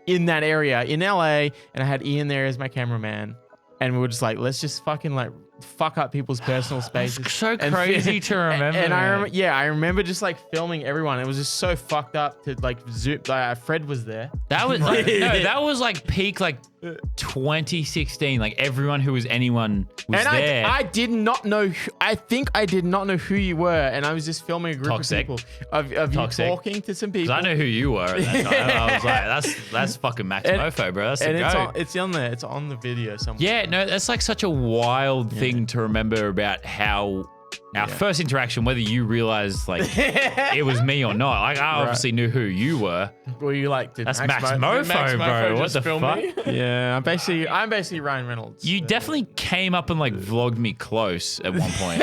in that area in LA, and I had Ian there as my cameraman. And we were just like, let's just fucking like fuck up people's personal spaces. It's so crazy to remember. And man. I remember just like filming everyone. It was just so fucked up to like zoom. Like, Fred was there. That was like, no, that was like peak like 2016. Like everyone who was anyone was And there. I did not know. I think I did not know who you were, and I was just filming a group Toxic. of people of you Toxic. talking to some people. 'Cause I know who you were at that time. I was like, that's fucking Max And- Mofo, bro. That's the and goat. it's on there. It's on the video somewhere. Yeah, no, that's like such a wild thing to remember about how our first interaction, whether you realized like it was me or not. Like I obviously knew who you were. Were you like, did That's Max Max Mo- did Mofo, Max bro. Mofo What just the film fuck? me? Yeah, I'm basically Ryan Reynolds. You definitely came up and like vlogged me close at one point.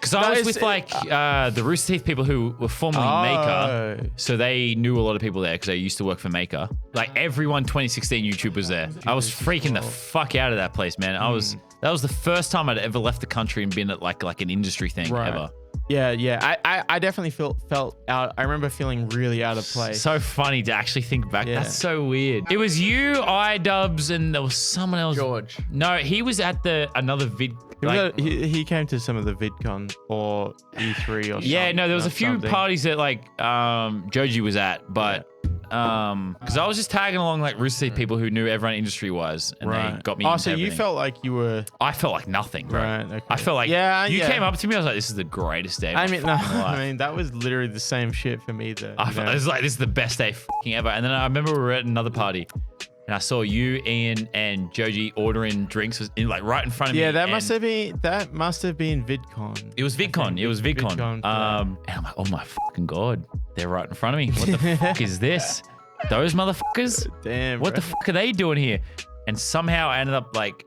Because I was with like the Rooster Teeth people who were formerly Maker. So they knew a lot of people there because they used to work for Maker. Like everyone 2016 YouTube was there. I was freaking the fuck out of that place, man. That was the first time I'd ever left the country and been at like an industry thing ever. Yeah. I definitely felt out. I remember feeling really out of place. So funny to actually think back. Yeah. That's so weird. It was you, iDubbbz, and there was someone else. George. No, he was at another vid. Like, he came to some of the VidCon or E3 or something. yeah, no, there was a few something. parties that like Joji was at, but because I was just tagging along like Rooster Teeth people who knew everyone industry wise, and they got me. Oh, into so you everything. felt like you were I felt like nothing, bro. right. Okay. I felt like you came up to me. I was like, "This is the greatest day." Of I mean, my no, fucking life. I mean that was literally the same shit for me though. I felt, it was like, "This is the best day fucking ever." And then I remember we were at another party, and I saw you, Ian, and Joji ordering drinks like right in front of me. Yeah, that and must have been VidCon. It was VidCon. It was VidCon. VidCon, And I'm like, oh my fucking god, they're right in front of me. What the fuck is this? Those motherfuckers? Damn. What bro. the fuck are they doing here? And somehow I ended up like,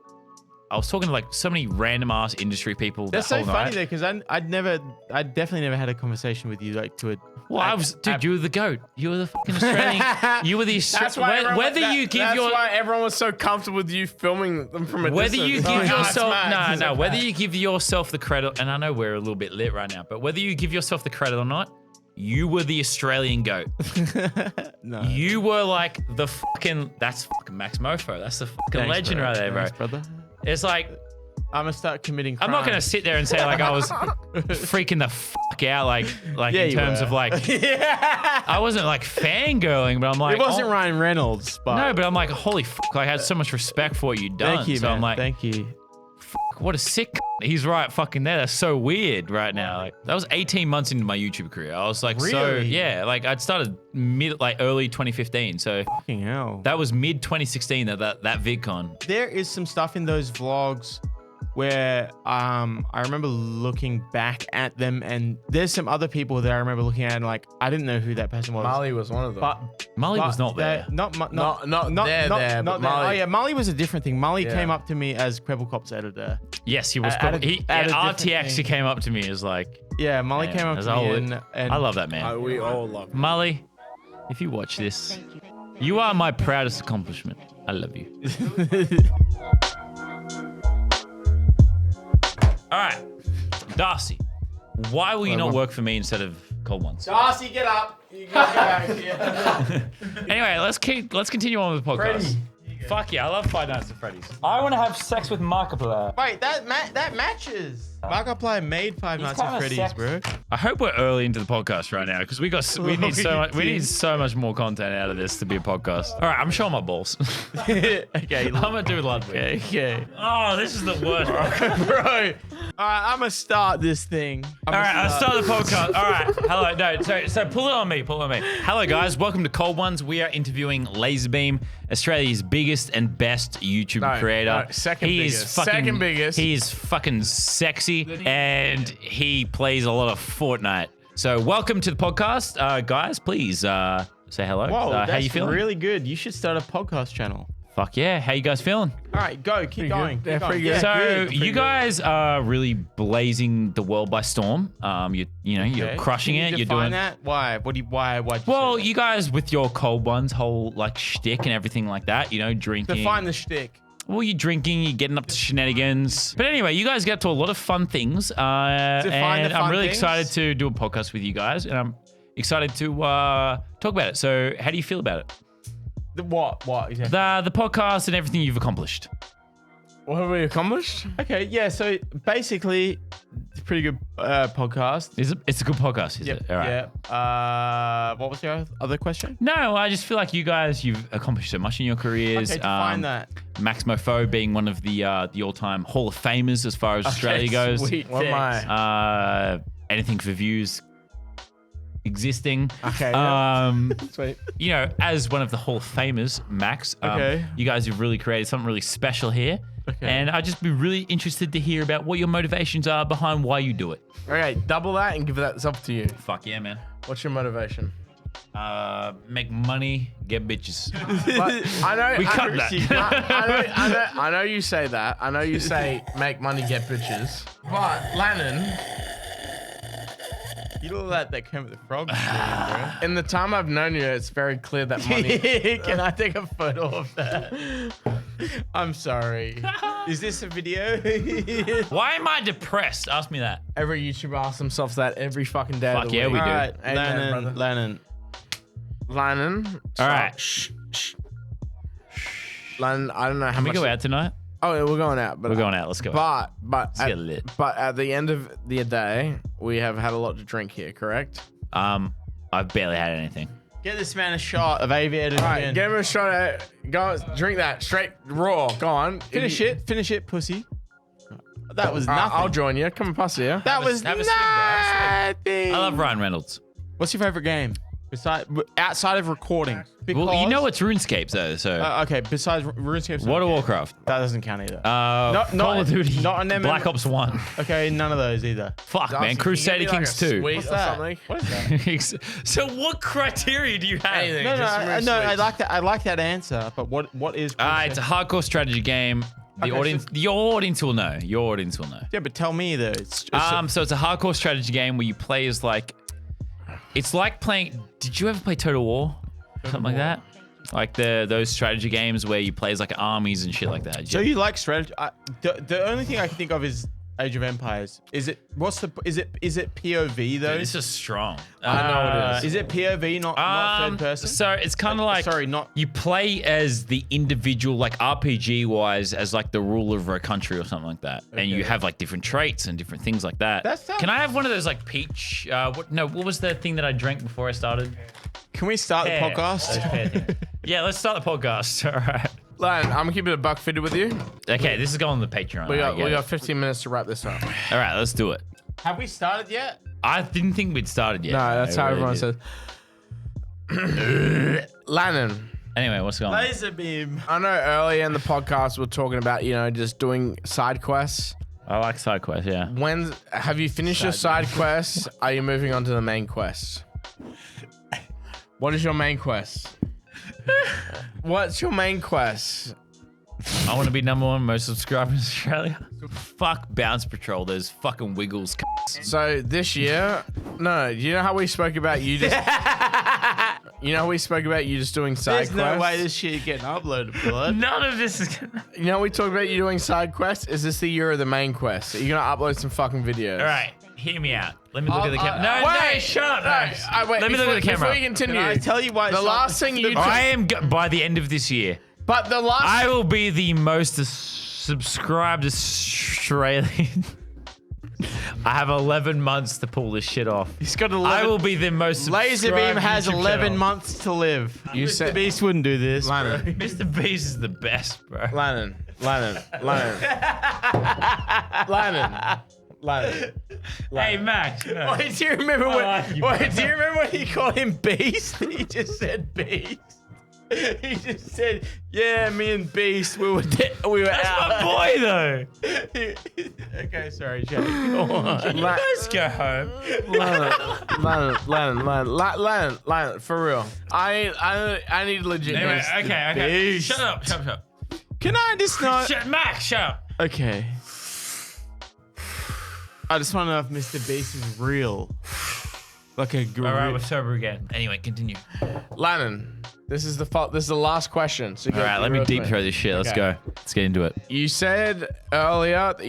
I was talking to like so many random ass industry people. That's that so whole funny night. though, because I definitely never had a conversation with you like to a. Well, I was, dude, you were the goat. You were the fucking Australian. You were the That's why whether you give that's your why everyone was so comfortable with you filming them from a whether distance. you Oh, give yeah, yourself it's Max. no, whether you give yourself the credit, and I know we're a little bit lit right now, but whether you give yourself the credit or not, you were the Australian goat. No. You were like the fucking that's fucking Max Mofo. That's the fucking Thanks, legend bro. right there, bro. Thanks, brother. It's like I'm gonna start committing. I'm not gonna crimes. sit there and say like I was freaking the fuck out like Yeah, in you terms were. of like I wasn't like fangirling, but I'm like It wasn't oh, Ryan Reynolds, but no, but I'm like holy fuck, like, I had so much respect for what you'd done. thank you, so man. I'm like, Thank you. what a sick. He's right fucking there. That's so weird right now. Like that was 18 months into my YouTube career. I was like, so Really? yeah, like I'd started early 2015. So Fucking hell. that was mid 2016 that VidCon. There is some stuff in those vlogs where I remember looking back at them, and there's some other people that I remember looking at and like I didn't know who that person was. Molly was one of them. But Molly but was not there. Not there, but Molly- Oh yeah, Molly was a different thing. Molly Yeah. came up to me as Krebelkop's editor. Yes, he was. At Probably, a at different RTX, he thing. came up to me as like, Yeah, Molly man, came up as to I me would- and I love that man. We all love him. Molly, if you watch this, you are my proudest accomplishment. I love you. All right, Darcy, why will you not work for me instead of Cold Ones? Darcy, get up. You gotta go back here. Anyway, let's continue on with the podcast. Freddy. Fuck yeah, I love Five Nights at Freddy's. I want to have sex with Markiplier. Wait, that matches. Markiplier made Five Nights at kinda Freddy's, sex- bro. I hope we're early into the podcast right now because we need so much more content out of this to be a podcast. All right, I'm showing my balls. Okay, I'm gonna do Ludwig. okay. Oh, this is the worst. Bro. All right, I'm gonna start this thing. All right, I'll start the podcast. All right, hello. No, so pull it on me. Hello, guys. Welcome to Cold Ones. We are interviewing LazarBeam, Australia's biggest and best YouTube creator. second Second biggest. He is fucking sexy, and he plays a lot of Fortnite. So welcome to the podcast, guys. Please say hello. Whoa, that's how you feeling? really good. You should start a podcast channel. Fuck yeah. How you guys feeling? All right, go. Keep going. Yeah, Keep going. pretty good. Yeah, So good. you guys are really blazing the world by storm. You're Okay. crushing Can it. you You're define doing that. Why? Why? well. You guys with your Cold Ones whole like shtick and everything like that. Drinking. define the shtick. Well, you're drinking. You're getting up to shenanigans. But anyway, you guys get up to a lot of fun things. And the I'm fun really things? excited to do a podcast with you guys, and I'm excited to talk about it. So, how do you feel about it? What? Exactly? The podcast and everything you've accomplished. What have we accomplished? Okay, yeah. So basically, it's a pretty good podcast. It's a good podcast, is it? All right. Yeah. What was your other question? No, I just feel like you've accomplished so much in your careers. Okay, define that. Max Mofo being one of the all-time Hall of Famers as far as Australia goes. Sweet. What am I? Anything for views existing. Okay. Sweet. You know, as one of the Hall of Famers, Max, Okay. you guys have really created something really special here. Okay. And I'd just be really interested to hear about what your motivations are behind why you do it. Okay, double that and give that up to you. Fuck yeah, man. What's your motivation? Make money, get bitches. But I know We cut that. I know you say that. I know you say make money, get bitches. But Lannon, You look like that Kermit the Frog meme, in the time I've known you, it's very clear that money. bro. Can I take a photo of that? I'm sorry. Is this a video? Why am I depressed? Ask me that. Every YouTuber asks themselves that every fucking day. Fuck of the yeah, week. we do. All right, Amen, brother. Lennon. Lannon. All right. Shh. Lannon, I don't know how Can we much. go out tonight? Oh, yeah, we're going out. But We're going out. Let's go. But get lit. But at the end of the day, we have had a lot to drink here, correct? I've barely had anything. Get this man a shot of aviator. All right, give him a shot at. Go drink that straight raw. Go on. Finish it, pussy. That was nothing. I'll join you. Come and pass here. That was have a swing, bro. Have a nothing. I love Ryan Reynolds. What's your favorite game? Outside of recording. Well, you know it's RuneScape though, so Okay, besides RuneScape. World of Warcraft, That doesn't count either. Call of Duty, not an MMO. Black Ops 1. Okay, none of those either. Fuck, Darcy, man, can Crusader you give me, Kings like, a 2. sweet What's or that? something? What is that? So what criteria do you have? Anything. No, Just remove I sweets. like that. I like that answer. But what is? It's a hardcore strategy game. Okay, Your audience will know. Your audience will know. Yeah, but tell me though. So it's a hardcore strategy game where you play as like, it's like playing. Did you ever play Total War? Something like that. Like those strategy games where you play as like armies and shit like that. So you like strategy? The only thing I can think of is Age of Empires. Is it POV though? This is strong. I know it is. Is it POV, not third person? So it's kind of like, sorry, not- you play as the individual, like RPG wise, as like the ruler of a country or something like that, and you have like different traits and different things like that. That sounds- Can I have one of those like peach? What was the thing that I drank before I started? Can we start the Pear. podcast? Yeah, let's start the podcast. All right. Lan, I'm gonna keep it a buck fitted with you. Okay, this is going on the Patreon. We I get got it. 15 minutes to wrap this up. All right, let's do it. Have we started yet? I didn't think we'd started yet. No, that's I how really everyone did. says. Lannon, Anyway, what's going on? LaserBeam. I know earlier in the podcast we are talking about, just doing side quests. I like side quests, yeah. When have you finished your side quests? Are you moving on to the main quest? What is your main quest? What's your main quest? I want to be #1 most subscribers in Australia. Fuck Bounce Patrol, those fucking wiggles. So this year, no, you know how we spoke about you just, doing side There's quests? no way this shit getting uploaded, blood. None of this is gonna... You know we talked about you doing side quests? Is this the year of the main quest? Are you gonna upload some fucking videos? All right, hear me out. Let me look at the camera. No, Wait, shut up. no, wait, Let me look at the camera. Before you continue, Can I tell you why? the last thing you I am, by the end of this year, but the last, I will be the most subscribed Australian. I have 11 months to pull this shit off. He's got 11. I will be the most subscribed LaserBeam has YouTube 11 channel. months to live. You Mr. said- Beast wouldn't do this. Lannon, Mr. Beast is the best, bro. Lannon. Hey, Max. You know. Wait, do you remember when? like you, Wait, do you remember when he called him Beast? He just said Beast. He just said, "Yeah, me and Beast, we were That's out." my boy, though. Okay, sorry, Jay. Go on. Let's go home. Lannon, for real. I need legit Anyway, news. okay. Beast. Shut up. Can I just not? Max, shut up. Okay. I just want to know if Mr. Beast is real. Like a All right, gorilla. we're sober again. Anyway, continue. Lannon, this is the last question. So All right, let me deep throw this shit. Let's Okay. go. Let's get into it. You said earlier that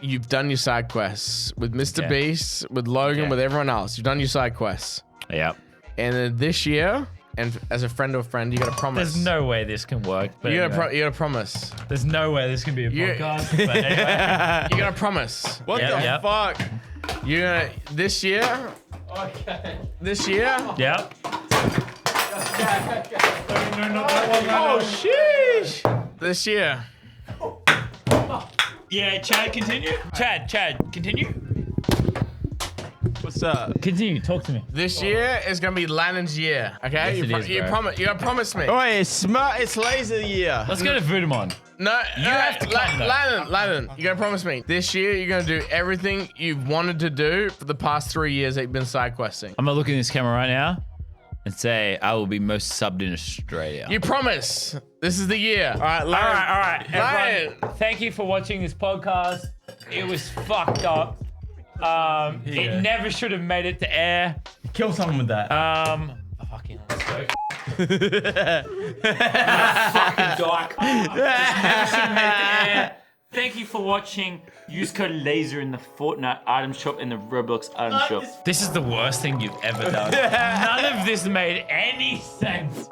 you've done your side quests with Mr. Okay. Beast, with Logan, Okay. with everyone else. You've done your side quests. Yep. And then this year, and as a friend of a friend, you gotta promise. There's no way this can work. But You anyway. gotta promise. There's no way this can be a podcast. But anyway. You gotta promise. What Yep, the yep. fuck? You're gonna this year. Okay. This year. Yeah. Oh sheesh. This year. Yeah, Chad, continue. Chad, continue. What's up? Continue. Talk to me. This year is gonna be Lannon's year. Okay. Yes, it is, you bro. promise. You gotta promise me. Oh, it's laser year. Let's go to Voodamon. No, You have to come, though. Lannon, you gotta promise me. This year, you're gonna do everything you've wanted to do for the past 3 years that you've been side questing. I'm gonna look in this camera right now and say I will be most subbed in Australia. You promise. This is the year. All right, All Lannon. right. Lannon. Everyone, thank you for watching this podcast. It was fucked up. It never should have made it to air. Kill someone with that. Fucking let's go. Fucking dyke. Never should have made it to air. Thank you for watching. Use code LASER in the Fortnite item shop and the Roblox item shop. This is the worst thing you've ever done. None of this made any sense.